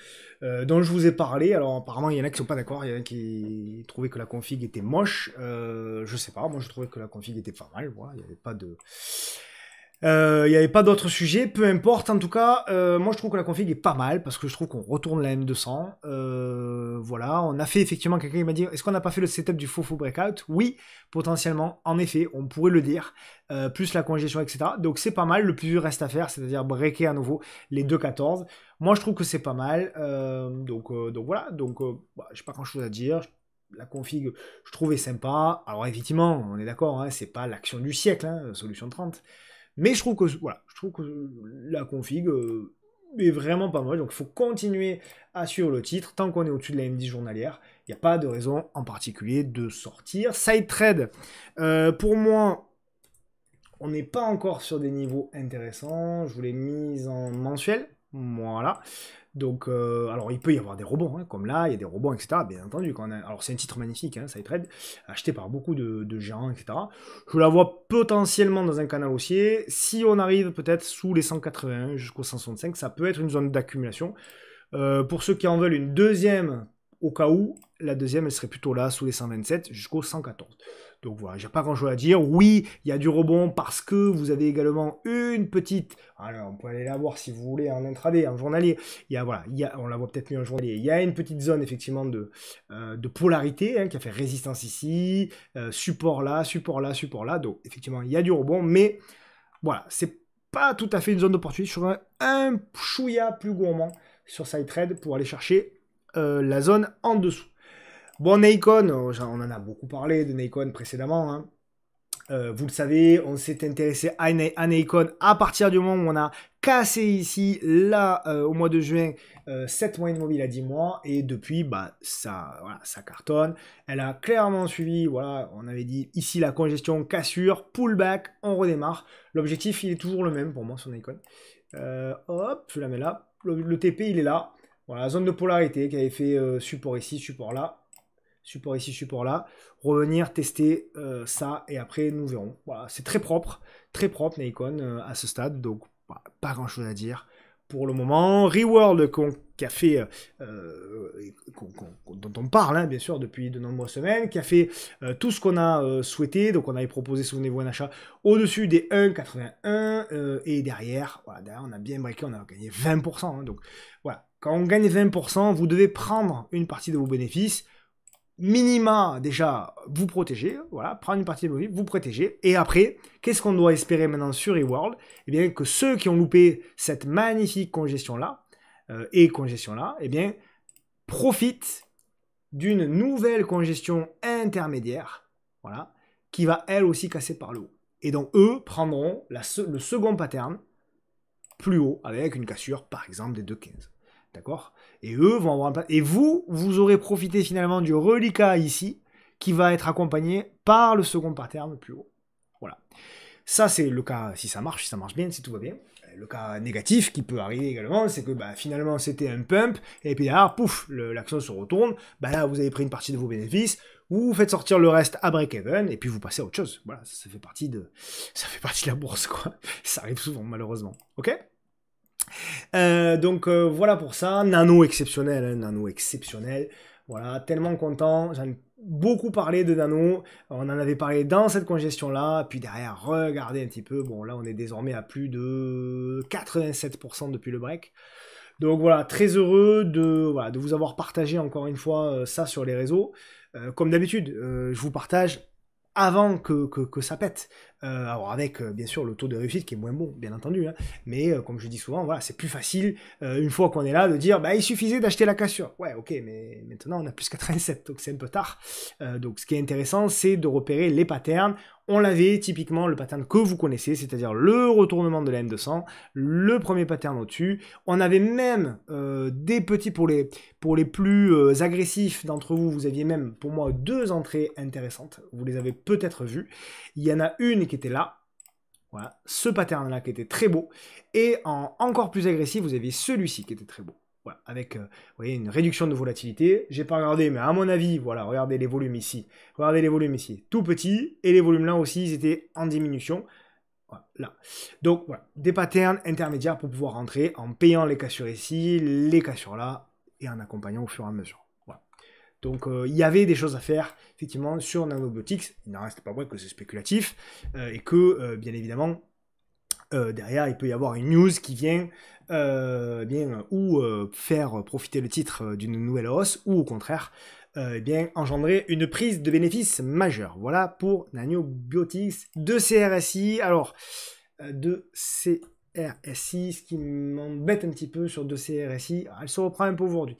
dont je vous ai parlé. Alors apparemment il y en a qui sont pas d'accord, il y en a qui trouvaient que la config était moche, je sais pas, moi je trouvais que la config était pas mal, voilà, il n'y avait pas de... il n'y avait pas d'autres sujets, peu importe, en tout cas, moi je trouve que la config est pas mal, parce que je trouve qu'on retourne la M200, voilà, on a fait effectivement, quelqu'un m'a dit, est-ce qu'on n'a pas fait le setup du faux breakout? Oui, potentiellement, en effet, on pourrait le dire, plus la congestion, etc. Donc c'est pas mal, le plus dur reste à faire, c'est-à-dire breaker à nouveau les 2,14. Moi je trouve que c'est pas mal, donc voilà, donc j'ai pas grand-chose à dire. la config, je trouvais sympa. Alors effectivement, on est d'accord, hein, c'est pas l'action du siècle, hein, solution 30. Mais je trouve que, voilà, je trouve que la config est vraiment pas mal. Donc il faut continuer à suivre le titre. Tant qu'on est au-dessus de la M10 journalière, il n'y a pas de raison en particulier de sortir. SideTrade, pour moi, on n'est pas encore sur des niveaux intéressants. Je vous l'ai mis en mensuel. Voilà. Donc, alors il peut y avoir des rebonds, hein, comme là, il y a des rebonds, etc. Bien entendu. Alors c'est un titre magnifique, hein, SideTrade, acheté par beaucoup de géants, etc. Je la vois potentiellement dans un canal haussier. Si on arrive peut-être sous les 180 jusqu'au 165, ça peut être une zone d'accumulation. Pour ceux qui en veulent une deuxième, au cas où, la deuxième, elle serait plutôt là, sous les 127 jusqu'au 114. Donc voilà, j'ai pas grand chose à dire. Oui, il y a du rebond parce que vous avez également une petite. Alors, on peut aller la voir si vous voulez en intraday, en journalier. Voilà, on la voit peut-être mieux en journalier. Il y a une petite zone effectivement de polarité, hein, qui a fait résistance ici, support là, support là, support là. Donc effectivement, il y a du rebond, mais voilà, c'est pas tout à fait une zone d'opportunité. Sur un chouïa plus gourmand sur SideTrade pour aller chercher la zone en dessous. Bon, Nikon, on en a beaucoup parlé de Nikon précédemment. Hein. Vous le savez, on s'est intéressé à Nikon à partir du moment où on a cassé ici, là, au mois de juin, 7 mois immobile à 10 mois. Et depuis, bah, ça cartonne. Elle a clairement suivi, voilà, on avait dit ici la congestion, cassure, pullback, on redémarre. L'objectif, il est toujours le même pour moi sur Nikon. Hop, je la mets là. Le TP, il est là. Voilà, la zone de polarité qui avait fait support ici, support là. Support ici, support là. Revenir, tester ça et après nous verrons. Voilà, c'est très propre Nikon à ce stade. Donc, bah, pas grand chose à dire pour le moment. Reworld qui a fait, dont on parle, hein, bien sûr, depuis de nombreuses semaines, qui a fait tout ce qu'on a souhaité. Donc, on avait proposé, souvenez-vous, un achat au-dessus des 1,81 et derrière, voilà, on a bien breaké, on a gagné 20%. Hein, donc, voilà, quand on gagne 20%, vous devez prendre une partie de vos bénéfices. Minima, déjà, vous protéger, voilà, prendre une partie de vos vies, vous protéger, et après, qu'est-ce qu'on doit espérer maintenant sur Reworld? Eh bien, que ceux qui ont loupé cette magnifique congestion-là, eh bien, profitent d'une nouvelle congestion intermédiaire, voilà, qui va elle aussi casser par le haut. Et donc, eux prendront le second pattern plus haut, avec une cassure, par exemple, des 2,15. D'accord? Et eux vont avoir un... Et vous aurez profité finalement du reliquat ici, qui va être accompagné par le second pattern plus haut. Voilà. Ça, c'est le cas si ça marche bien, si tout va bien. Le cas négatif qui peut arriver également, c'est que bah, finalement c'était un pump, et puis derrière, pouf, l'action se retourne, bah, là vous avez pris une partie de vos bénéfices, vous faites sortir le reste à break-even, et puis vous passez à autre chose. Voilà, ça fait partie de la bourse, quoi. Ça arrive souvent, malheureusement. Ok? Donc voilà pour ça, nano exceptionnel, hein, nano exceptionnel. Voilà, tellement content, j'en ai beaucoup parlé de nano, on en avait parlé dans cette congestion-là, puis derrière, regardez un petit peu, bon là on est désormais à plus de 87% depuis le break. Donc voilà, très heureux de vous avoir partagé encore une fois ça sur les réseaux. Comme d'habitude, je vous partage avant que ça pète. Alors avec bien sûr le taux de réussite qui est moins bon, bien entendu, hein, mais comme je dis souvent, voilà, c'est plus facile une fois qu'on est là de dire bah il suffisait d'acheter la cassure. Ouais, ok, mais maintenant on a plus 87, donc c'est un peu tard. Donc ce qui est intéressant, c'est de repérer les patterns. On l'avait typiquement le pattern que vous connaissez, c'est-à-dire le retournement de la M200, le premier pattern au-dessus. On avait même des petits pour les plus agressifs d'entre vous. Vous aviez même pour moi 2 entrées intéressantes. Vous les avez peut-être vues. Il y en a une qui était là. Voilà, ce pattern-là qui était très beau. Et en encore plus agressif, vous aviez celui-ci qui était très beau. Voilà, avec vous voyez, une réduction de volatilité. J'ai pas regardé, mais à mon avis, voilà, regardez les volumes ici. Regardez les volumes ici, tout petits. Et les volumes là aussi, ils étaient en diminution. Voilà, là. Donc voilà, des patterns intermédiaires pour pouvoir rentrer en payant les cassures ici, les cassures là, et en accompagnant au fur et à mesure. Voilà. Donc il y avait des choses à faire, effectivement, sur Nanobiotics. Il n'en reste pas moins que c'est spéculatif, et que, bien évidemment, derrière, il peut y avoir une news qui vient faire profiter le titre d'une nouvelle hausse, ou au contraire, engendrer une prise de bénéfice majeure. Voilà pour Nanobiotics de CRSI. Alors, de CRSI, RSI, ce qui m'embête un petit peu sur 2C RSI, elle se reprend un peu aujourd'hui.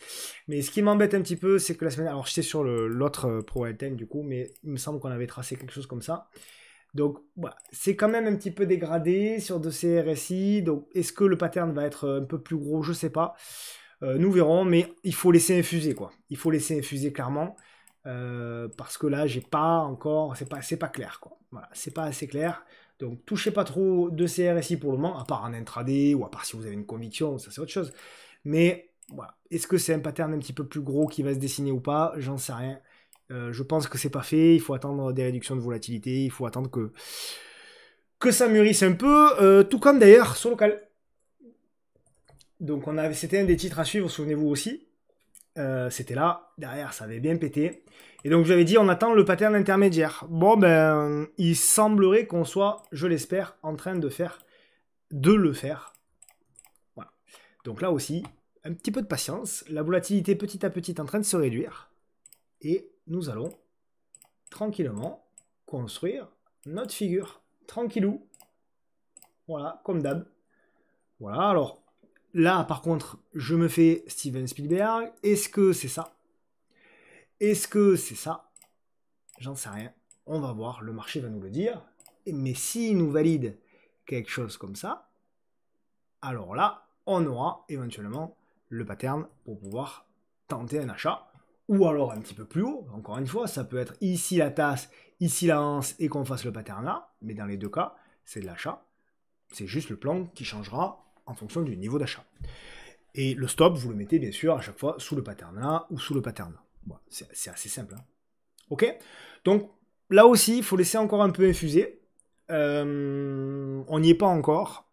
Mais ce qui m'embête un petit peu, c'est que la semaine, alors j'étais sur l'autre Pro L10 du coup, mais il me semble qu'on avait tracé quelque chose comme ça. Donc voilà, c'est quand même un petit peu dégradé sur 2C RSI, donc est-ce que le pattern va être un peu plus gros, je sais pas. Nous verrons, mais il faut laisser infuser quoi. Il faut laisser infuser clairement. Parce que là, j'ai pas encore, c'est pas clair quoi. Voilà, c'est pas assez clair. Donc touchez pas trop de CRSI pour le moment, à part en intraday ou à part si vous avez une conviction, ça c'est autre chose. Mais voilà, est-ce que c'est un pattern un petit peu plus gros qui va se dessiner ou pas? J'en sais rien. Je pense que c'est pas fait. Il faut attendre des réductions de volatilité. Il faut attendre que ça mûrisse un peu. Tout comme d'ailleurs sur local. Donc c'était un des titres à suivre, souvenez-vous aussi. C'était là, derrière ça avait bien pété. Et donc j'avais dit on attend le pattern intermédiaire. Bon ben il semblerait qu'on soit, je l'espère, en train de le faire. Voilà. Donc là aussi, un petit peu de patience. La volatilité petit à petit est en train de se réduire. Et nous allons tranquillement construire notre figure. Tranquillou. Voilà, comme d'hab. Voilà, alors là par contre, je me fais Steven Spielberg. Est-ce que c'est ça? Est-ce que c'est ça? J'en sais rien. On va voir, le marché va nous le dire. Mais s'il nous valide quelque chose comme ça, alors là, on aura éventuellement le pattern pour pouvoir tenter un achat. Ou alors un petit peu plus haut. Encore une fois, ça peut être ici la tasse, ici la hanse et qu'on fasse le pattern là. Mais dans les deux cas, c'est de l'achat. C'est juste le plan qui changera en fonction du niveau d'achat. Et le stop, vous le mettez bien sûr à chaque fois sous le pattern là ou sous le pattern là. Bon, c'est assez simple. Hein. Ok? Donc là aussi, il faut laisser encore un peu infuser. On n'y est pas encore,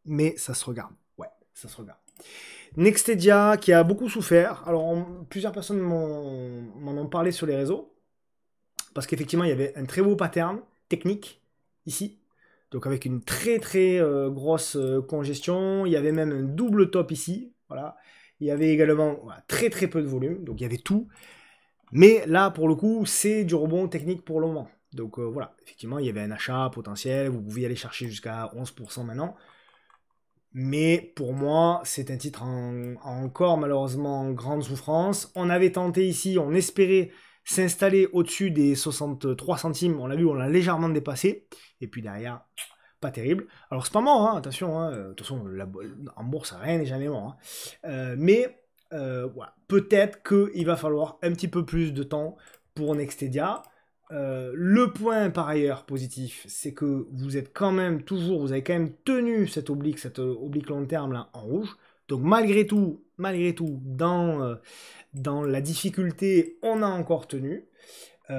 mais ça se regarde. Ouais, ça se regarde. Nextedia qui a beaucoup souffert. Alors plusieurs personnes m'en ont parlé sur les réseaux, parce qu'effectivement il y avait un très beau pattern technique ici. Donc avec une très grosse congestion, il y avait même un double top ici, voilà. Il y avait également voilà, très peu de volume, donc il y avait tout. Mais là, pour le coup, c'est du rebond technique pour le moment. Donc voilà, effectivement, il y avait un achat potentiel, vous pouviez aller chercher jusqu'à 11% maintenant. Mais pour moi, c'est un titre encore malheureusement en grande souffrance. On avait tenté ici, on espérait s'installer au-dessus des 63 centimes. On l'a vu, on l'a légèrement dépassé. Et puis derrière, pas terrible. Alors c'est pas mort, hein, attention. Hein, de toute façon, en bourse, rien n'est jamais mort. Hein. Mais voilà, peut-être qu'il va falloir un petit peu plus de temps pour Nextedia. Le point par ailleurs positif, c'est que vous êtes quand même toujours, vous avez quand même tenu cette oblique long terme là en rouge. Donc malgré tout, dans la difficulté, on a encore tenu.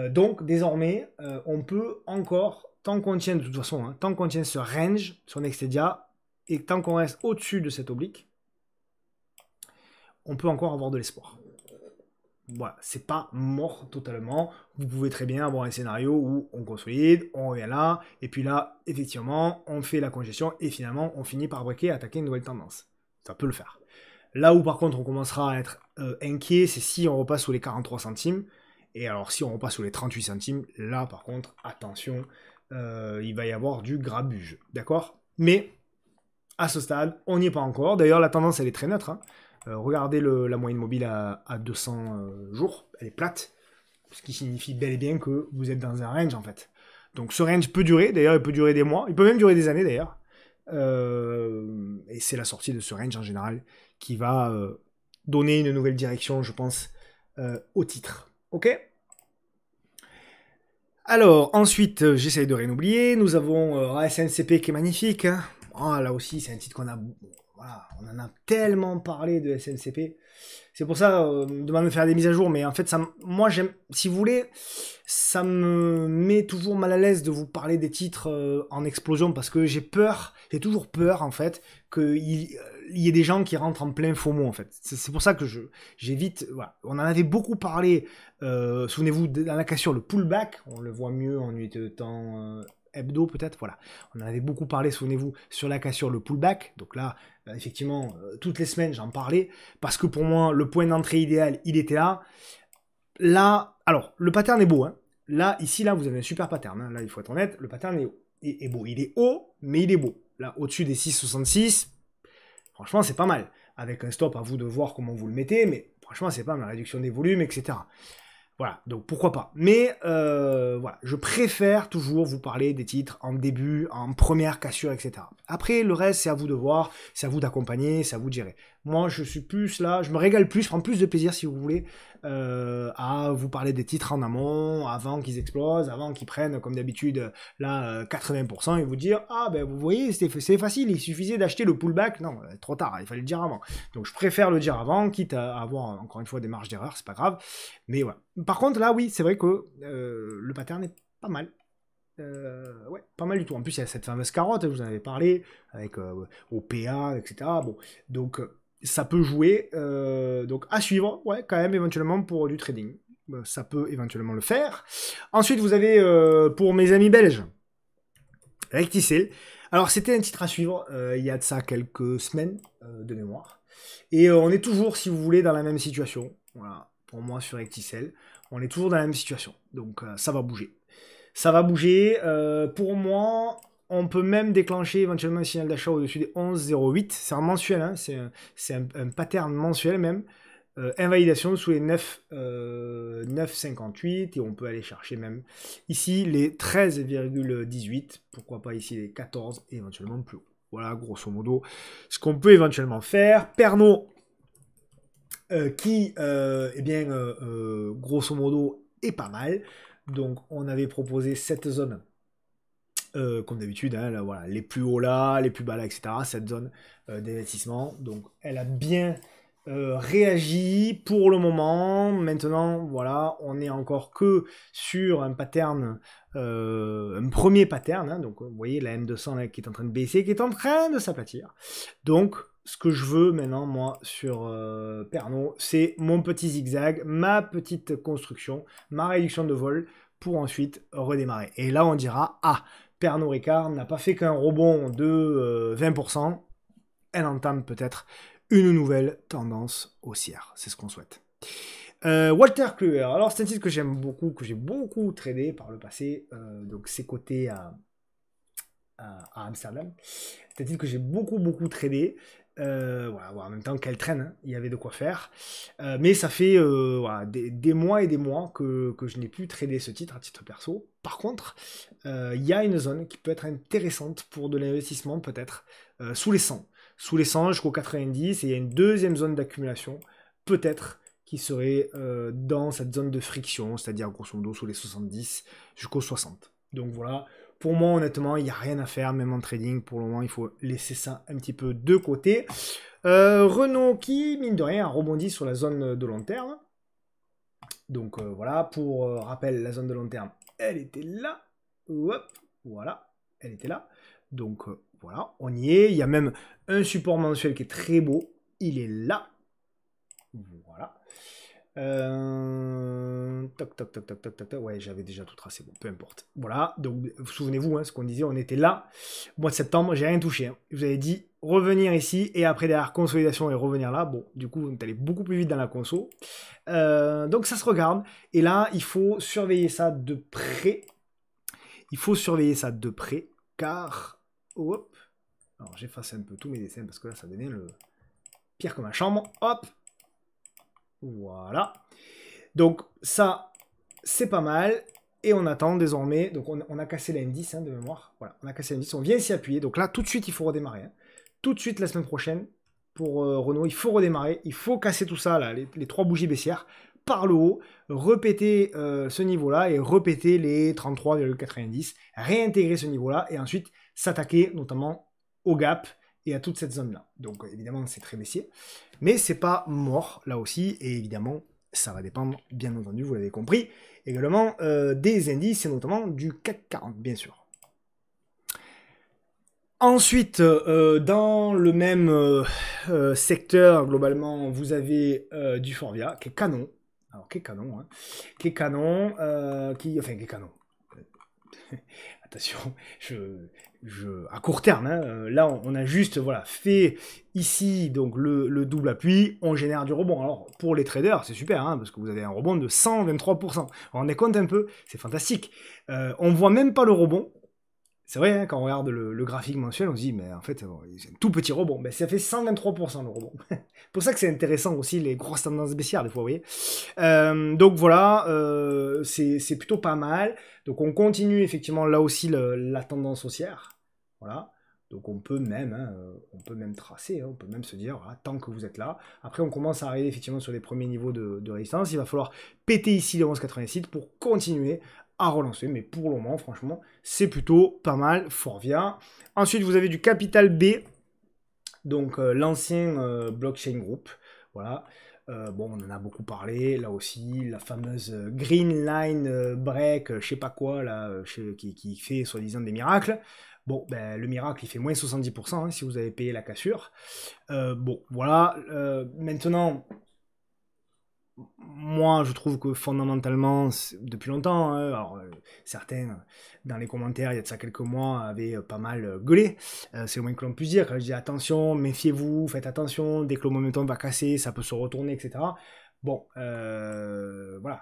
Donc désormais, on peut encore, tant qu'on tient de toute façon, hein, tant qu'on tient ce range sur Nextedia, et tant qu'on reste au-dessus de cette oblique, on peut encore avoir de l'espoir. Voilà, c'est pas mort totalement. Vous pouvez très bien avoir un scénario où on consolide, on revient là, et puis là, effectivement, on fait la congestion, et finalement, on finit par breaker et attaquer une nouvelle tendance. Ça peut le faire. Là où par contre on commencera à être inquiet, c'est si on repasse sous les 43 centimes. Et alors si on repasse sous les 38 centimes, là par contre, attention, il va y avoir du grabuge. D'accord? Mais à ce stade, on n'y est pas encore. D'ailleurs, la tendance, elle est très neutre. Hein. Regardez la moyenne mobile à 200 jours, elle est plate, ce qui signifie bel et bien que vous êtes dans un range en fait. Donc ce range peut durer, d'ailleurs il peut durer des mois, il peut même durer des années d'ailleurs. Et c'est la sortie de ce range en général qui va donner une nouvelle direction, je pense, au titre. Ok? Alors ensuite, j'essaye de rien oublier, nous avons SNCP qui est magnifique. Hein. Oh, là aussi c'est un titre qu'on a... Voilà, on en a tellement parlé de SNCP. C'est pour ça, de me faire des mises à jour. Mais en fait, ça, moi, j'aime, si vous voulez, ça me met toujours mal à l'aise de vous parler des titres en explosion parce que j'ai toujours peur, en fait, qu'il y ait des gens qui rentrent en plein FOMO, en fait. C'est pour ça que j'évite. Voilà. On en avait beaucoup parlé, souvenez-vous, dans la cassure, le pullback. On le voit mieux en nuit de temps hebdo, peut-être. Voilà. On en avait beaucoup parlé, souvenez-vous, sur la cassure, le pullback. Donc là, effectivement, toutes les semaines, j'en parlais, parce que pour moi, le point d'entrée idéal, il était là. Là, alors, le pattern est beau, hein. Là, ici, là, vous avez un super pattern, hein. Là, il faut être honnête, le pattern est beau. Il est haut, mais il est beau. là, au-dessus des 6,66, franchement, c'est pas mal. Avec un stop, à vous de voir comment vous le mettez, mais franchement, c'est pas mal. Réduction des volumes, etc. Voilà, donc pourquoi pas. Mais voilà, je préfère toujours vous parler des titres en début, en première cassure, etc. Après, le reste, c'est à vous de voir, c'est à vous d'accompagner, c'est à vous de gérer. Moi, je suis plus là, je me régale plus, je prends plus de plaisir, si vous voulez, à vous parler des titres en amont, avant qu'ils explosent, avant qu'ils prennent, comme d'habitude, là, 80%, et vous dire, ah ben vous voyez, c'est facile, il suffisait d'acheter le pullback. Non, trop tard, il fallait le dire avant. Donc je préfère le dire avant, quitte à avoir, encore une fois, des marges d'erreur, c'est pas grave. Mais voilà. Par contre, là, oui, c'est vrai que le pattern est pas mal. Ouais, pas mal du tout. En plus, il y a cette fameuse carotte, je vous en avais parlé, avec OPA, etc. Bon, donc ça peut jouer. Donc à suivre, ouais, quand même, éventuellement pour du trading. Ça peut éventuellement le faire. Ensuite, vous avez, pour mes amis belges, Recticel. Alors, c'était un titre à suivre il y a de ça quelques semaines de mémoire. Et on est toujours, si vous voulez, dans la même situation. Voilà, pour moi, sur Recticel, on est toujours dans la même situation. Donc, ça va bouger. Ça va bouger. Pour moi, on peut même déclencher éventuellement un signal d'achat au-dessus des 11,08. C'est un mensuel, hein, c'est un pattern mensuel même. Invalidation sous les 9,58 et on peut aller chercher même ici les 13,18. Pourquoi pas ici les 14 et éventuellement plus haut. Voilà, grosso modo, ce qu'on peut éventuellement faire. Pernod qui, eh bien, grosso modo, est pas mal. Donc, on avait proposé cette zone, comme d'habitude, hein, là, voilà, les plus hauts là, les plus bas là, etc. Cette zone d'investissement. Donc, elle a bien réagi pour le moment. Maintenant, voilà, on n'est encore que sur un pattern, un premier pattern. Hein, donc, vous voyez la M200 là, qui est en train de baisser, qui est en train de s'aplatir. Donc, ce que je veux maintenant, moi, sur Pernod, c'est mon petit zigzag, ma petite construction, ma réduction de vol, pour ensuite redémarrer. Et là, on dira, ah, Pernod Ricard n'a pas fait qu'un rebond de 20%, elle entame peut-être une nouvelle tendance haussière. C'est ce qu'on souhaite. Walter Kluwer, alors c'est un titre que j'aime beaucoup, que j'ai beaucoup tradé par le passé, donc c'est coté à Amsterdam. C'est un titre que j'ai beaucoup tradé. Voilà, en même temps qu'elle traîne, hein, il y avait de quoi faire. Mais ça fait voilà, des mois et des mois que je n'ai plus tradé ce titre à titre perso. Par contre, il y a une zone qui peut être intéressante pour de l'investissement peut-être, sous les 100. Sous les 100 jusqu'au 90, et il y a une deuxième zone d'accumulation, peut-être, qui serait dans cette zone de friction, c'est-à-dire grosso modo sous les 70 jusqu'aux 60. Donc voilà, pour moi honnêtement, il n'y a rien à faire, même en trading, pour le moment il faut laisser ça un petit peu de côté. Renault qui, mine de rien, a rebondi sur la zone de long terme. Donc voilà, pour rappel, la zone de long terme, elle était là. Hop, voilà, elle était là. Donc voilà, on y est. Il y a même un support mensuel qui est très beau. Il est là. Voilà. Toc, toc, toc, toc, toc, toc, toc. Ouais, j'avais déjà tout tracé. Bon, peu importe. Voilà. Donc, souvenez-vous, hein, ce qu'on disait, on était là. Mois de septembre, j'ai rien touché. Hein. Je vous avais dit revenir ici et après derrière consolidation et revenir là. Bon, du coup, on est allé beaucoup plus vite dans la conso. Donc, ça se regarde. Et là, il faut surveiller ça de près. Il faut surveiller ça de près car. Hop. Alors, j'efface un peu tous mes dessins parce que là, ça devient le pire que ma chambre. Hop. Voilà. Donc ça, c'est pas mal. Et on attend désormais. Donc on a cassé l'indice hein, de mémoire. Voilà, on a cassé l'indice. On vient s'y appuyer. Donc là, tout de suite, il faut redémarrer. Hein. Tout de suite, la semaine prochaine, pour Renault, il faut redémarrer. Il faut casser tout ça, là, les 3 bougies baissières, par le haut, repéter ce niveau-là et repéter les 33,90. Réintégrer ce niveau-là et ensuite s'attaquer notamment au gap et à toute cette zone-là. Donc évidemment, c'est très baissier. Mais c'est pas mort, là aussi, et évidemment, ça va dépendre, bien entendu, vous l'avez compris, également des indices, et notamment du CAC 40, bien sûr. Ensuite, dans le même secteur, globalement, vous avez du Forvia, qui est canon. Alors, qui est canon, hein. Qui est canon, qui est canon. Attention, à court terme, hein, là on a juste voilà, fait ici donc le double appui, on génère du rebond. Alors pour les traders c'est super, hein, parce que vous avez un rebond de 123%. On est compte un peu, c'est fantastique. On voit même pas le rebond, C'est vrai, hein, quand on regarde le graphique mensuel, on se dit, mais en fait, c'est un tout petit rebond. Ben, ça fait 123% le rebond. C'est pour ça que c'est intéressant aussi, les grosses tendances baissières, des fois, vous voyez. Donc voilà, c'est plutôt pas mal. Donc on continue effectivement là aussi la tendance haussière. Voilà. Donc on peut même, hein, tracer, hein, on peut même se dire, voilà, tant que vous êtes là. Après on commence à arriver effectivement sur les premiers niveaux de résistance. Il va falloir péter ici les 11,86 pour continuer à relancer. Mais pour le moment, franchement, c'est plutôt pas mal. Forvia. Ensuite, vous avez du Capital B, donc l'ancien blockchain group. Voilà. Bon, on en a beaucoup parlé, là aussi, la fameuse Green Line Break, je sais pas quoi, là, qui fait soi-disant des miracles. Bon, ben, le miracle, il fait moins 70% hein, si vous avez payé la cassure. Bon, voilà. Maintenant, moi, je trouve que fondamentalement, depuis longtemps, hein, alors certains, dans les commentaires, il y a de ça quelques mois, avaient pas mal gueulé. C'est le moins que l'on puisse dire. Quand je dis attention, méfiez-vous, faites attention, dès que le momentum va casser, ça peut se retourner, etc. Bon, voilà.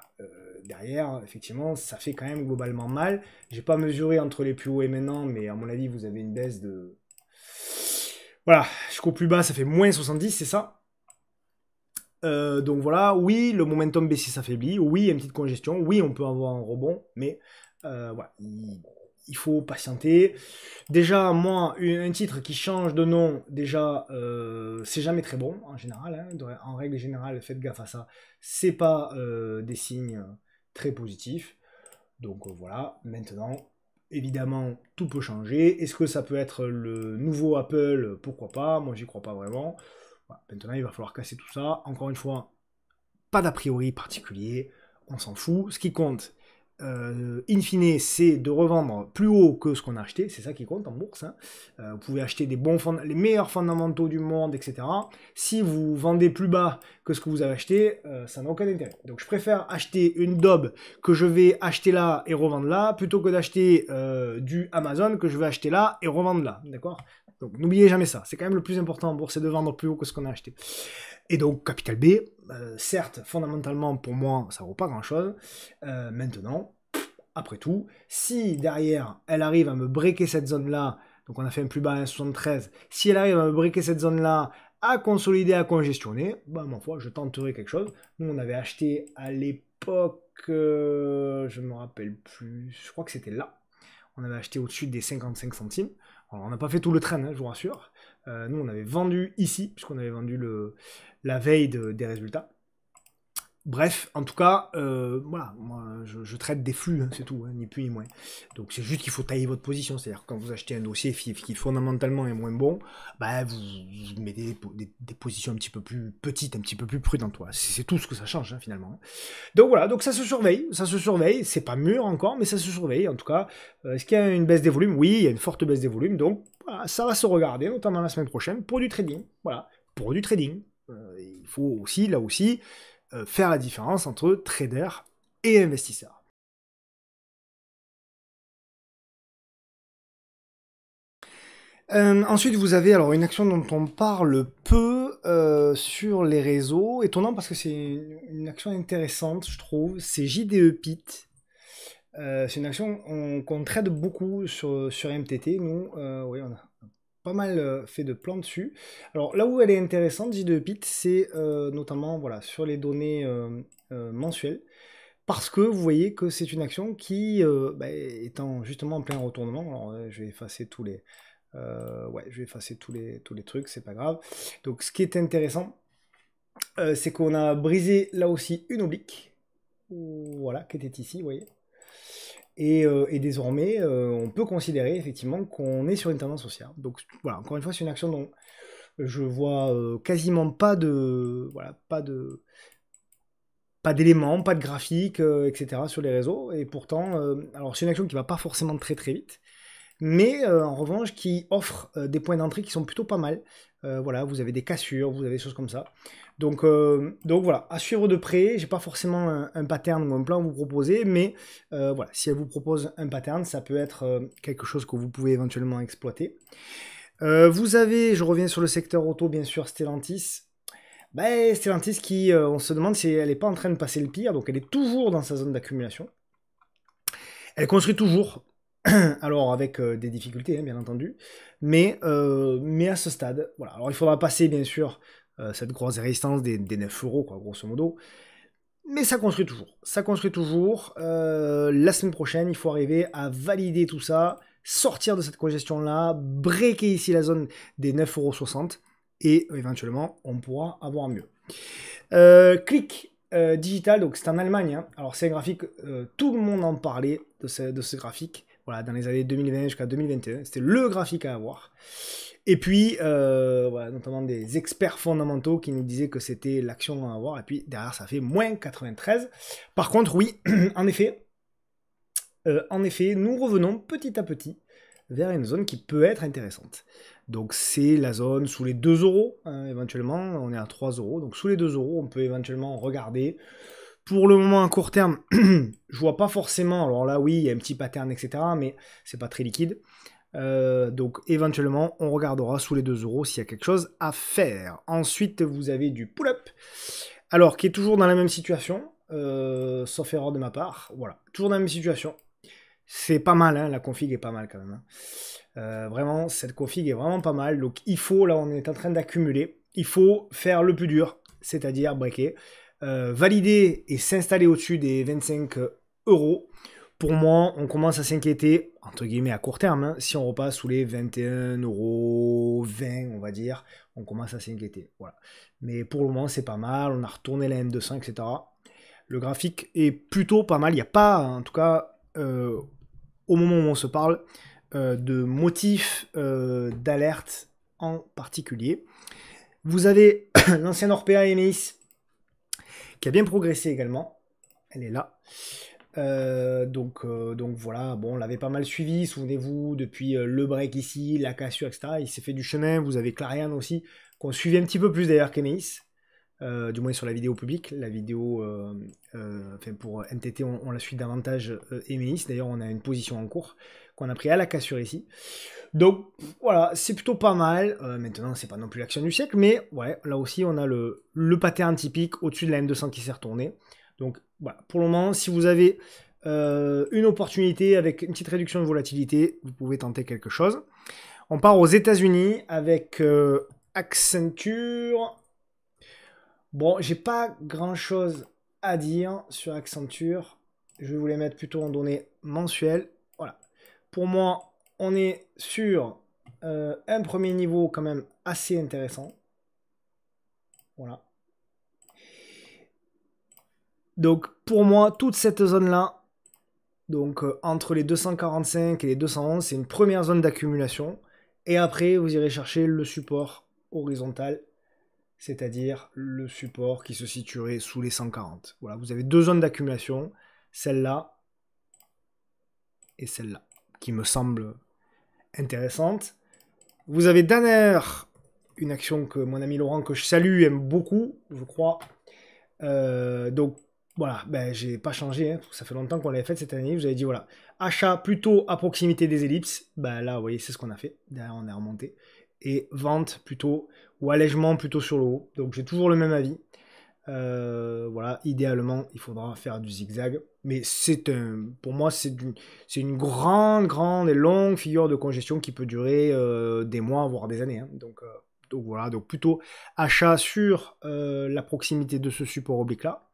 Derrière, effectivement, ça fait quand même globalement mal. J'ai pas mesuré entre les plus hauts et maintenant, mais à mon avis, vous avez une baisse de... Voilà, jusqu'au plus bas, ça fait moins 70, c'est ça. Donc voilà, oui, le momentum baissier s'affaiblit, oui, il y a une petite congestion, oui, on peut avoir un rebond, mais voilà, il faut patienter. Déjà, moi, un titre qui change de nom, déjà, c'est jamais très bon, en général. Hein, en règle générale, faites gaffe à ça. C'est pas des signes très positifs. Donc voilà, maintenant, évidemment, tout peut changer. Est-ce que ça peut être le nouveau Apple? Pourquoi pas? Moi, j'y crois pas vraiment. Voilà, maintenant, il va falloir casser tout ça. Encore une fois, pas d'a priori particulier, on s'en fout. Ce qui compte, in fine, c'est de revendre plus haut que ce qu'on a acheté. C'est ça qui compte en bourse. Hein. Vous pouvez acheter les meilleurs fondamentaux du monde, etc. Si vous vendez plus bas que ce que vous avez acheté, ça n'a aucun intérêt. Donc je préfère acheter une daube que je vais acheter là et revendre là, plutôt que d'acheter du Amazon que je vais acheter là et revendre là. D'accord? Donc n'oubliez jamais ça. C'est quand même le plus important en bourse, c'est de vendre plus haut que ce qu'on a acheté. Et donc, Capital B, certes, fondamentalement, pour moi, ça vaut pas grand-chose. Maintenant, après tout, si derrière, elle arrive à me breaker cette zone-là, donc on a fait un plus bas à 1,73, si elle arrive à me breaker cette zone-là, à consolider, à congestionner, bah, ma foi, je tenterai quelque chose. Nous, on avait acheté à l'époque, je me rappelle plus, je crois que c'était là. On avait acheté au-dessus des 55 centimes. Alors, on n'a pas fait tout le train, hein, je vous rassure. Nous, on avait vendu ici, puisqu'on avait vendu la veille des résultats. Bref, en tout cas, voilà, moi, je traite des flux, hein, c'est tout, hein, ni plus ni moins. Donc c'est juste qu'il faut tailler votre position, c'est-à-dire quand vous achetez un dossier qui fondamentalement est moins bon, bah, vous mettez des positions un petit peu plus petites, un petit peu plus prudentes. Voilà. C'est tout ce que ça change, hein, finalement. Donc voilà, donc ça se surveille, c'est pas mûr encore, mais ça se surveille. En tout cas, est-ce qu'il y a une baisse des volumes? Oui, il y a une forte baisse des volumes, donc voilà, ça va se regarder, notamment la semaine prochaine, pour du trading. Voilà, pour du trading. Il faut aussi, là aussi, faire la différence entre trader et investisseur. Ensuite, vous avez alors une action dont on parle peu sur les réseaux. Étonnant parce que c'est une action intéressante, je trouve. C'est JDE PIT. C'est une action qu'on trade beaucoup sur MTT. Nous, oui, on a pas mal fait de plans dessus. Alors là où elle est intéressante, JDE PIT, c'est notamment voilà, sur les données mensuelles. Parce que vous voyez que c'est une action qui, étant justement en plein retournement, alors je vais effacer tous les, je vais effacer tous les trucs, c'est pas grave. Donc ce qui est intéressant, c'est qu'on a brisé là aussi une oblique, voilà, qui était ici, vous voyez. Et désormais, on peut considérer effectivement qu'on est sur une tendance haussière. Donc voilà, encore une fois, c'est une action dont je vois quasiment pas de, voilà, pas d'éléments, pas de graphiques, etc. sur les réseaux. Et pourtant, alors c'est une action qui va pas forcément très très vite, mais en revanche qui offre des points d'entrée qui sont plutôt pas mal. Voilà, vous avez des cassures, vous avez des choses comme ça. Donc voilà, à suivre de près. J'ai pas forcément un pattern ou un plan à vous proposer, mais voilà, si elle vous propose un pattern, ça peut être quelque chose que vous pouvez éventuellement exploiter. Vous avez, je reviens sur le secteur auto, bien sûr, Stellantis. Ben, Stellantis qui, on se demande si elle n'est pas en train de passer le pire, donc elle est toujours dans sa zone d'accumulation. Elle construit toujours. Alors avec des difficultés, hein, bien entendu, mais à ce stade, voilà. Alors il faudra passer, bien sûr, cette grosse résistance des 9 euros, quoi, grosso modo. Mais ça construit toujours. Ça construit toujours. La semaine prochaine, il faut arriver à valider tout ça, sortir de cette congestion-là, breaker ici la zone des 9,60 € et éventuellement, on pourra avoir mieux. Click digital, donc c'est en Allemagne. Hein. Alors c'est un graphique, tout le monde en parlait de ce graphique. Voilà, dans les années 2020 jusqu'à 2021, c'était le graphique à avoir. Et puis, voilà, notamment des experts fondamentaux qui nous disaient que c'était l'action à avoir. Et puis derrière, ça fait moins 93. Par contre, oui, en effet, nous revenons petit à petit vers une zone qui peut être intéressante. Donc c'est la zone sous les 2 €, hein, éventuellement, on est à 3 €, donc sous les 2 €, on peut éventuellement regarder. Pour le moment, à court terme, je vois pas forcément, alors là oui, il y a un petit pattern, etc., mais c'est pas très liquide. Donc éventuellement, on regardera sous les 2 € s'il y a quelque chose à faire. Ensuite, vous avez du pull-up, alors qui est toujours dans la même situation, sauf erreur de ma part, voilà, toujours dans la même situation. C'est pas mal, hein, la config est pas mal quand même. Hein. Vraiment, cette config est vraiment pas mal. Donc il faut, là on est en train d'accumuler, il faut faire le plus dur, c'est-à-dire breaker, valider et s'installer au-dessus des 25 €. Pour moi, on commence à s'inquiéter, entre guillemets à court terme, hein, si on repasse sous les 21,20 €, on va dire, on commence à s'inquiéter. Voilà. Mais pour le moment, c'est pas mal, on a retourné la M200, etc. Le graphique est plutôt pas mal, il n'y a pas, en tout cas, au moment où on se parle, de motifs d'alerte en particulier. Vous avez l'ancienne Orpea Emeis qui a bien progressé également. Elle est là. Donc voilà, bon, on l'avait pas mal suivi, souvenez-vous, depuis le break ici, la cassure, etc. Il s'est fait du chemin. Vous avez Clarion aussi, qu'on suivait un petit peu plus d'ailleurs qu'Emeis. Du moins sur la vidéo publique, la vidéo enfin pour NTT on la suit davantage Emeis, d'ailleurs on a une position en cours qu'on a pris à la cassure ici, donc voilà, c'est plutôt pas mal. Maintenant c'est pas non plus l'action du siècle, mais ouais, là aussi on a le pattern typique au-dessus de la M200 qui s'est retourné. Donc voilà, pour le moment si vous avez une opportunité avec une petite réduction de volatilité, vous pouvez tenter quelque chose. On part aux États-Unis avec Accenture. Bon, j'ai pas grand chose à dire sur Accenture. Je vais vous les mettre plutôt en données mensuelles. Voilà. Pour moi, on est sur un premier niveau quand même assez intéressant. Voilà. Donc pour moi, toute cette zone-là, donc entre les 245 et les 211, c'est une première zone d'accumulation. Et après, vous irez chercher le support horizontal, c'est-à-dire le support qui se situerait sous les 140. Voilà, vous avez deux zones d'accumulation, celle-là et celle-là, qui me semblent intéressantes. Vous avez Danner, une action que mon ami Laurent, que je salue, aime beaucoup, je crois. Donc voilà, ben, j'ai pas changé, hein, ça fait longtemps qu'on l'avait fait cette année. Vous avez dit voilà, achat plutôt à proximité des ellipses. Ben là, vous voyez, c'est ce qu'on a fait. Derrière, on est remonté. Et vente plutôt, ou allègement plutôt sur le haut. Donc j'ai toujours le même avis. Voilà, idéalement, il faudra faire du zigzag. Mais pour moi, c'est une grande et longue figure de congestion qui peut durer des mois, voire des années. Hein. Donc voilà, donc plutôt achat sur la proximité de ce support oblique-là.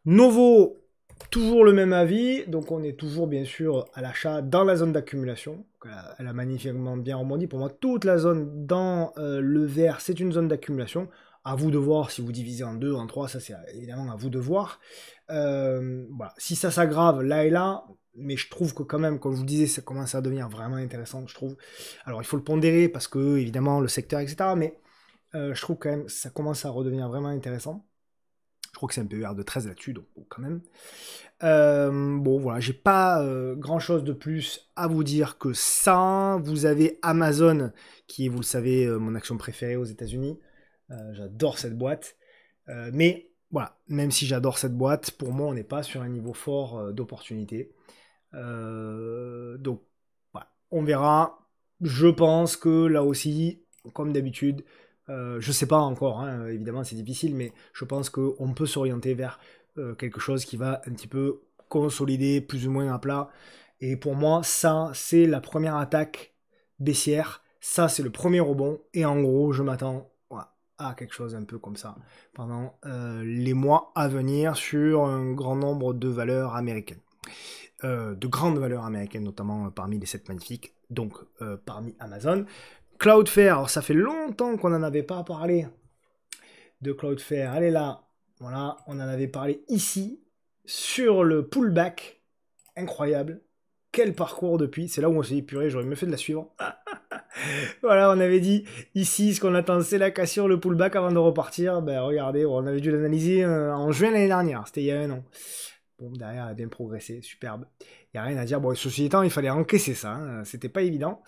Novo, toujours le même avis, donc on est toujours bien sûr à l'achat dans la zone d'accumulation. Elle a magnifiquement bien rebondi. Pour moi, toute la zone dans le vert, c'est une zone d'accumulation. À vous de voir si vous divisez en 2, en 3, ça c'est évidemment à vous de voir. Voilà. Si ça s'aggrave là et là, mais je trouve que quand même, comme je vous disais, ça commence à devenir vraiment intéressant, je trouve. Alors il faut le pondérer parce que, évidemment, le secteur, etc. Mais je trouve quand même que ça commence à redevenir vraiment intéressant. Je crois que c'est un PER de 13 là-dessus, donc bon, quand même. Bon, voilà, j'ai pas grand chose de plus à vous dire que ça. Vous avez Amazon, qui est, vous le savez, mon action préférée aux États-Unis. J'adore cette boîte. Mais voilà, même si j'adore cette boîte, pour moi, on n'est pas sur un niveau fort d'opportunité. Donc, voilà, on verra. Je pense que là aussi, comme d'habitude, je sais pas encore, hein, évidemment c'est difficile, mais je pense qu'on peut s'orienter vers quelque chose qui va un petit peu consolider plus ou moins à plat Et pour moi, ça, c'est la première attaque baissière. Ça, c'est le premier rebond. Et en gros, je m'attends à quelque chose un peu comme ça pendant les mois à venir sur un grand nombre de valeurs américaines. De grandes valeurs américaines, notamment parmi les 7 magnifiques, donc parmi Amazon. Cloudflare, alors ça fait longtemps qu'on n'en avait pas parlé de Cloudflare. Elle est là, voilà, on en avait parlé ici, sur le pullback, incroyable. Quel parcours depuis, c'est là où on s'est dit, purée, j'aurais mieux fait de la suivre. Voilà, on avait dit ici, ce qu'on attend, c'est la cassure, le pullback avant de repartir. Ben regardez, on avait dû l'analyser en juin l'année dernière, c'était il y a un an. Bon, derrière, elle a bien progressé, superbe. Il n'y a rien à dire. Bon, ceci étant, il fallait encaisser ça, hein. C'était pas évident.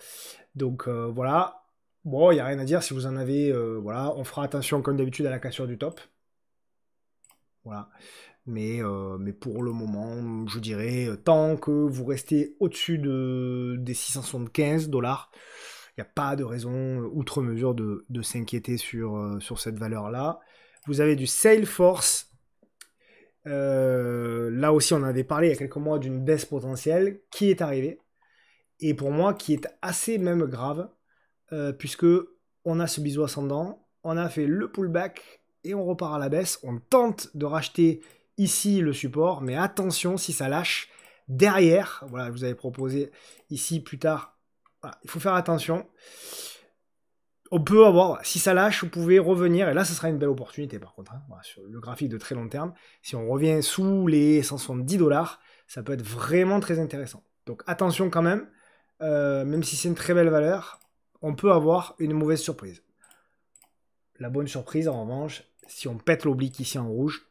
Donc voilà. Bon, il n'y a rien à dire si vous en avez. Voilà, on fera attention comme d'habitude à la cassure du top. Voilà. Mais pour le moment, je dirais, tant que vous restez au-dessus des 675 $, il n'y a pas de raison, outre mesure, de s'inquiéter sur cette valeur-là. Vous avez du Salesforce. Là aussi, on avait parlé il y a quelques mois d'une baisse potentielle qui est arrivée. Et pour moi, qui est assez même grave, puisque on a ce biseau ascendant, on a fait le pullback et on repart à la baisse. On tente de racheter ici le support, mais attention, si ça lâche derrière, voilà, je vous avais proposé ici plus tard, voilà, il faut faire attention. On peut avoir, si ça lâche, vous pouvez revenir, et là, ce sera une belle opportunité par contre, hein, voilà, sur le graphique de très long terme. Si on revient sous les 170 $, ça peut être vraiment très intéressant. Donc attention quand même si c'est une très belle valeur, on peut avoir une mauvaise surprise. La bonne surprise, en revanche, si on pète l'oblique ici en rouge,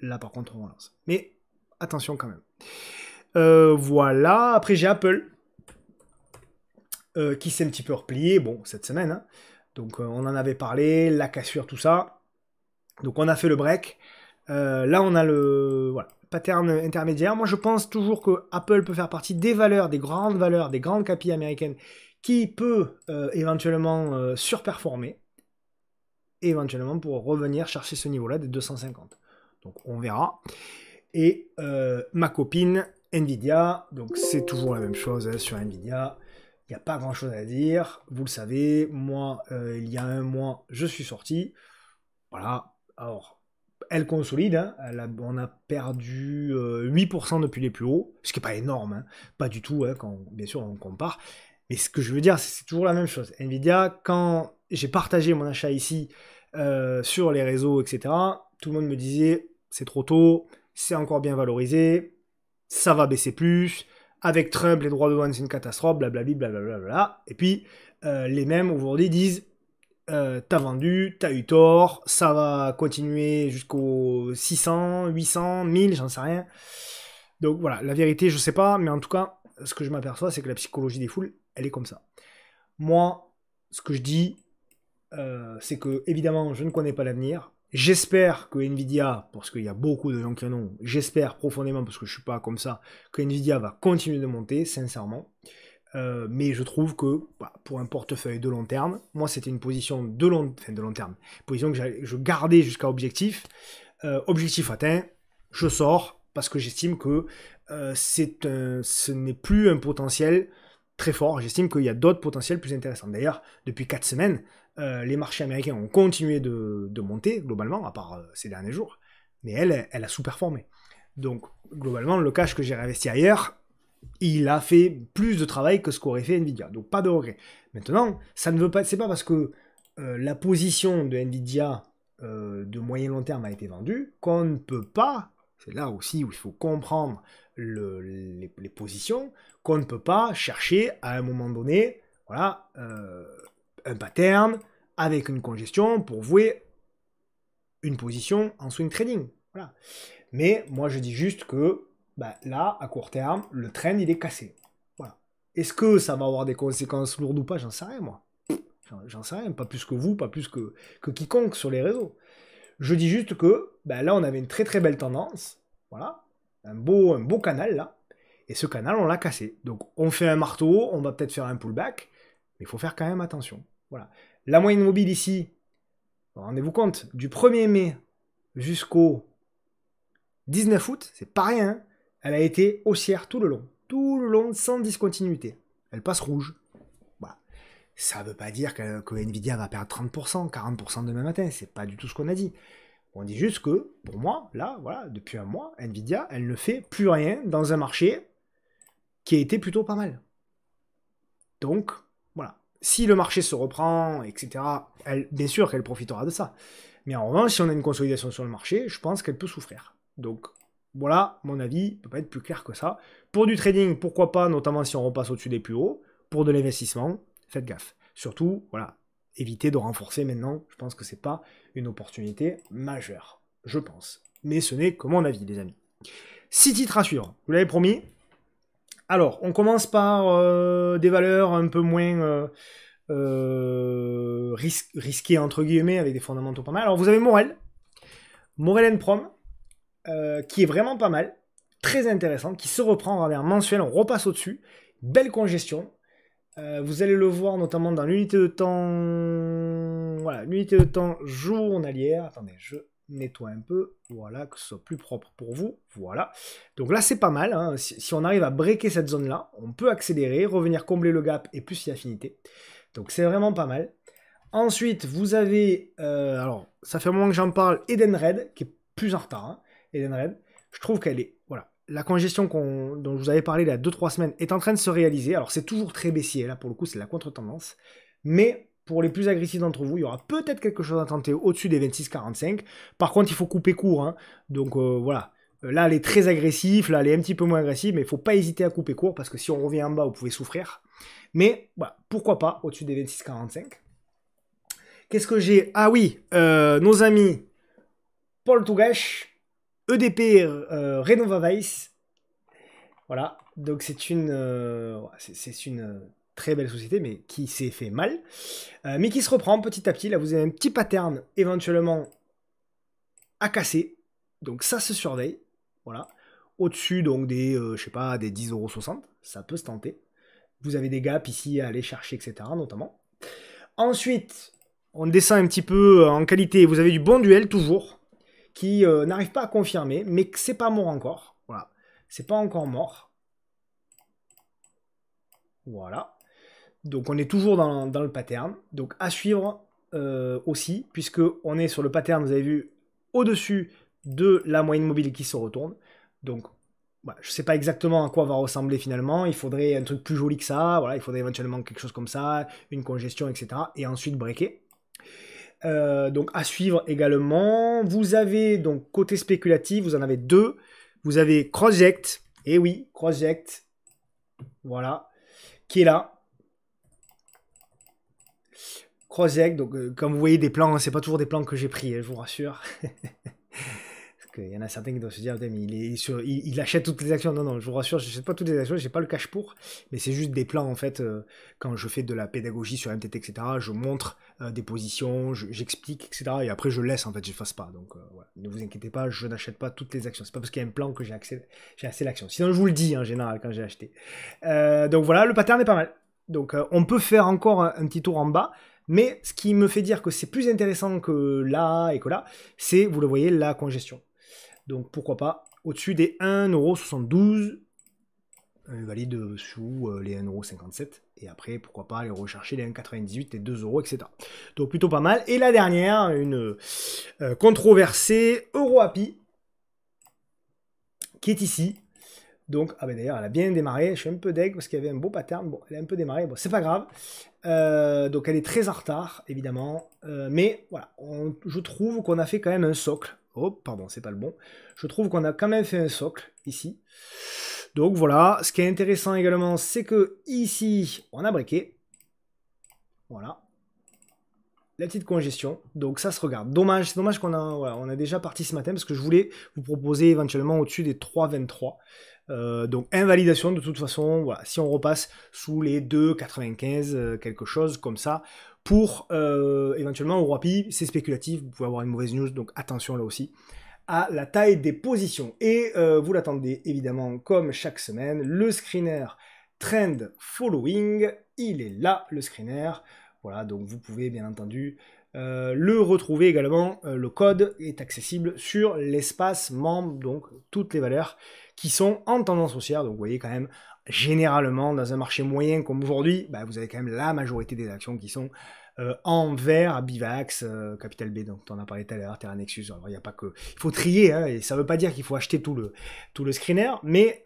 là par contre on relance. Mais attention quand même. Voilà, après j'ai Apple. Qui s'est un petit peu replié, bon, cette semaine, hein. Donc on en avait parlé, la cassure, tout ça. Donc on a fait le break. Là on a le pattern intermédiaire. Moi je pense toujours que Apple peut faire partie des valeurs, des grandes capilles américaines, qui peut éventuellement surperformer, éventuellement pour revenir chercher ce niveau-là des 250. Donc on verra. Et ma copine Nvidia, donc c'est toujours la même chose hein, sur Nvidia. Il n'y a pas grand chose à dire, vous le savez, moi, il y a un mois, je suis sorti. Voilà, alors, elle consolide, hein, on a perdu 8% depuis les plus hauts, ce qui n'est pas énorme, hein, pas du tout, hein, quand bien sûr on compare. Mais ce que je veux dire, c'est toujours la même chose. Nvidia, quand j'ai partagé mon achat ici sur les réseaux, etc., tout le monde me disait, c'est trop tôt, c'est encore bien valorisé, ça va baisser plus. Avec Trump, les droits de douane, c'est une catastrophe, blablabla, blablabla. Et puis, les mêmes, aujourd'hui, disent t'as vendu, t'as eu tort, ça va continuer jusqu'aux 600, 800, 1000, j'en sais rien. Donc voilà, la vérité, je sais pas, mais en tout cas, ce que je m'aperçois, c'est que la psychologie des foules, elle est comme ça. Moi, ce que je dis, c'est que, évidemment, je ne connais pas l'avenir. J'espère que Nvidia, parce qu'il y a beaucoup de gens qui en ont, j'espère profondément, parce que je ne suis pas comme ça, que Nvidia va continuer de monter, sincèrement. Mais je trouve que pour un portefeuille de long terme, moi c'était une position de long terme, position que je gardais jusqu'à objectif. Objectif atteint, je sors, parce que j'estime que ce n'est plus un potentiel très fort. J'estime qu'il y a d'autres potentiels plus intéressants. D'ailleurs, depuis 4 semaines, les marchés américains ont continué de monter, globalement, à part ces derniers jours, mais elle a sous-performé. Donc, globalement, le cash que j'ai réinvesti ailleurs, il a fait plus de travail que ce qu'aurait fait Nvidia. Donc, pas de regret. Maintenant, ça ne veut pas, c'est pas parce que la position de Nvidia de moyen long terme a été vendue qu'on ne peut pas, c'est là aussi où il faut comprendre les positions, qu'on ne peut pas chercher à un moment donné, voilà, un pattern avec une congestion pour vouer une position en swing trading. Voilà. Mais moi je dis juste que là, à court terme, le trend il est cassé. Voilà. Est-ce que ça va avoir des conséquences lourdes ou pas? J'en sais rien moi. J'en sais rien, pas plus que vous, pas plus que quiconque sur les réseaux. Je dis juste que là on avait une très très belle tendance. Voilà. Un beau canal là. Et ce canal on l'a cassé. Donc on fait un marteau, on va peut-être faire un pullback, mais il faut faire quand même attention. Voilà. La moyenne mobile ici, rendez-vous compte, du 1er mai jusqu'au 19 août, c'est pas rien, elle a été haussière tout le long. tout le long sans discontinuité. Elle passe rouge. Voilà. Ça veut pas dire que Nvidia va perdre 30%, 40% demain matin, c'est pas du tout ce qu'on a dit. On dit juste que, pour moi, là, voilà, depuis un mois, Nvidia, elle ne fait plus rien dans un marché qui a été plutôt pas mal. Donc, voilà. Si le marché se reprend, etc., bien sûr qu'elle profitera de ça. Mais en revanche, si on a une consolidation sur le marché, je pense qu'elle peut souffrir. Donc, voilà, mon avis, ne peut pas être plus clair que ça. Pour du trading, pourquoi pas, notamment si on repasse au-dessus des plus hauts. Pour de l'investissement, faites gaffe. Surtout, voilà, évitez de renforcer maintenant. Je pense que c'est pas une opportunité majeure. Je pense. Mais ce n'est que mon avis, les amis. 6 titres à suivre. Vous l'avez promis. Alors, on commence par des valeurs un peu moins risquées, entre guillemets, avec des fondamentaux pas mal. Alors, vous avez Morel Prom, qui est vraiment pas mal, très intéressant, qui se reprend en revers mensuel, on repasse au-dessus, belle congestion. Vous allez le voir notamment dans l'unité de temps, voilà, l'unité de temps journalière. Attendez, je nettoie un peu, voilà, que ce soit plus propre pour vous, voilà. Donc là, c'est pas mal, hein. Si on arrive à breaker cette zone-là, on peut accélérer, revenir combler le gap et plus si affinité. Donc c'est vraiment pas mal. Ensuite, vous avez, alors, ça fait un moment que j'en parle, Edenred, qui est plus en retard, hein. Edenred, je trouve qu'elle est, voilà, la congestion dont je vous avais parlé il y a 2-3 semaines est en train de se réaliser. Alors c'est toujours très baissier, là pour le coup c'est la contre-tendance. Mais pour les plus agressifs d'entre vous, il y aura peut-être quelque chose à tenter au-dessus des 26,45. Par contre il faut couper court, hein. Donc voilà. Là elle est très agressive, là elle est un petit peu moins agressive, mais il ne faut pas hésiter à couper court parce que si on revient en bas vous pouvez souffrir. Mais voilà, pourquoi pas au-dessus des 26,45. Qu'est-ce que j'ai? Ah oui, nos amis Paul Tougache, EDP Renovavais, voilà, donc c'est une très belle société, mais qui s'est fait mal, mais qui se reprend petit à petit. Là, vous avez un petit pattern éventuellement à casser, donc ça se surveille, voilà. Au-dessus donc des, je sais pas, des 10,60 €, ça peut se tenter. Vous avez des gaps ici à aller chercher, etc. notamment. Ensuite, on descend un petit peu en qualité. Vous avez du bon duel toujours, qui n'arrive pas à confirmer, mais que c'est pas mort encore. Voilà, c'est pas encore mort. Voilà. Donc on est toujours dans le pattern. Donc à suivre aussi, puisque on est sur le pattern, vous avez vu, au-dessus de la moyenne mobile qui se retourne. Donc voilà, je ne sais pas exactement à quoi va ressembler finalement. Il faudrait un truc plus joli que ça. Voilà, il faudrait éventuellement quelque chose comme ça, une congestion, etc. Et ensuite breaker. Donc à suivre également. Vous avez donc côté spéculatif, vous en avez deux. Vous avez Crossject, et oui, Crossject, voilà, qui est là. Crossject, donc comme vous voyez des plans, hein, c'est pas toujours des plans que j'ai pris, je vous rassure. Parce qu'il y en a certains qui doivent se dire, mais il achète toutes les actions. Non, non, je vous rassure, je n'achète pas toutes les actions, j'ai pas le cash pour, mais c'est juste des plans en fait. Quand je fais de la pédagogie sur MTT, etc., je montre des positions, j'explique, etc. Et après je laisse en fait, j'efface pas. Donc voilà. Ne vous inquiétez pas, je n'achète pas toutes les actions. C'est pas parce qu'il y a un plan que j'ai assez l'action. Sinon je vous le dis en général quand j'ai acheté. Donc voilà, le pattern est pas mal. Donc on peut faire encore un petit tour en bas. Mais ce qui me fait dire que c'est plus intéressant que là et que là, c'est, vous le voyez, la congestion. Donc pourquoi pas au-dessus des 1,72 €, valide sous les 1,57 €. Et après, pourquoi pas aller rechercher les 1,98, les 2 €, etc. Donc plutôt pas mal. Et la dernière, une controversée EuroAPI, qui est ici. Donc, ah ben d'ailleurs, elle a bien démarré. Je suis un peu deg parce qu'il y avait un beau pattern. Bon, elle a un peu démarré. Bon, c'est pas grave. Donc, elle est très en retard, évidemment. Mais voilà, je trouve qu'on a fait quand même un socle. Oh, pardon, c'est pas le bon. Je trouve qu'on a quand même fait un socle ici. Donc voilà. Ce qui est intéressant également, c'est que ici, on a breaké. Voilà. La petite congestion, donc ça se regarde. Dommage, c'est dommage qu'on a, voilà, on a déjà parti ce matin parce que je voulais vous proposer éventuellement au-dessus des 3,23. Donc invalidation de toute façon, voilà, si on repasse sous les 2,95, quelque chose comme ça, pour éventuellement au EuroAPI, c'est spéculatif, vous pouvez avoir une mauvaise news, donc attention là aussi à la taille des positions. Et vous l'attendez évidemment comme chaque semaine, le screener Trend Following, il est là le screener. Voilà, donc vous pouvez bien entendu le retrouver également. Le code est accessible sur l'espace membre, donc toutes les valeurs qui sont en tendance haussière. Donc vous voyez quand même généralement, dans un marché moyen comme aujourd'hui, bah, vous avez quand même la majorité des actions qui sont en vert, Bivax, Capital B, donc on en a parlé tout à l'heure, Terra Nexus. Alors, il n'y a pas que... Il faut trier, hein, et ça ne veut pas dire qu'il faut acheter tout le screener, mais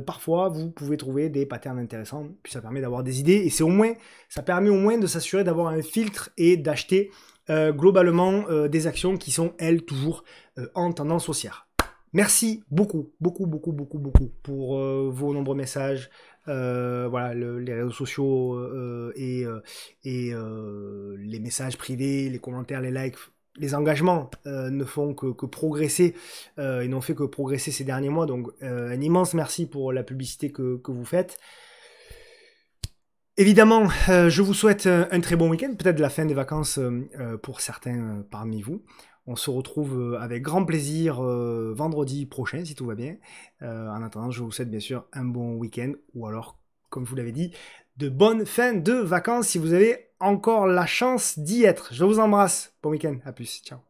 parfois, vous pouvez trouver des patterns intéressants, puis ça permet d'avoir des idées, et ça permet au moins de s'assurer d'avoir un filtre et d'acheter globalement des actions qui sont, elles, toujours en tendance haussière. Merci beaucoup pour vos nombreux messages. Voilà, les réseaux sociaux et les messages privés, les commentaires, les likes, les engagements ne font que progresser et n'ont fait que progresser ces derniers mois. Donc un immense merci pour la publicité que vous faites. Évidemment, je vous souhaite un très bon week-end, peut-être la fin des vacances pour certains parmi vous. On se retrouve avec grand plaisir vendredi prochain, si tout va bien. En attendant, je vous souhaite bien sûr un bon week-end, ou alors, comme je vous l'avais dit, de bonnes fins de vacances si vous avez encore la chance d'y être. Je vous embrasse. Bon week-end, à plus, ciao.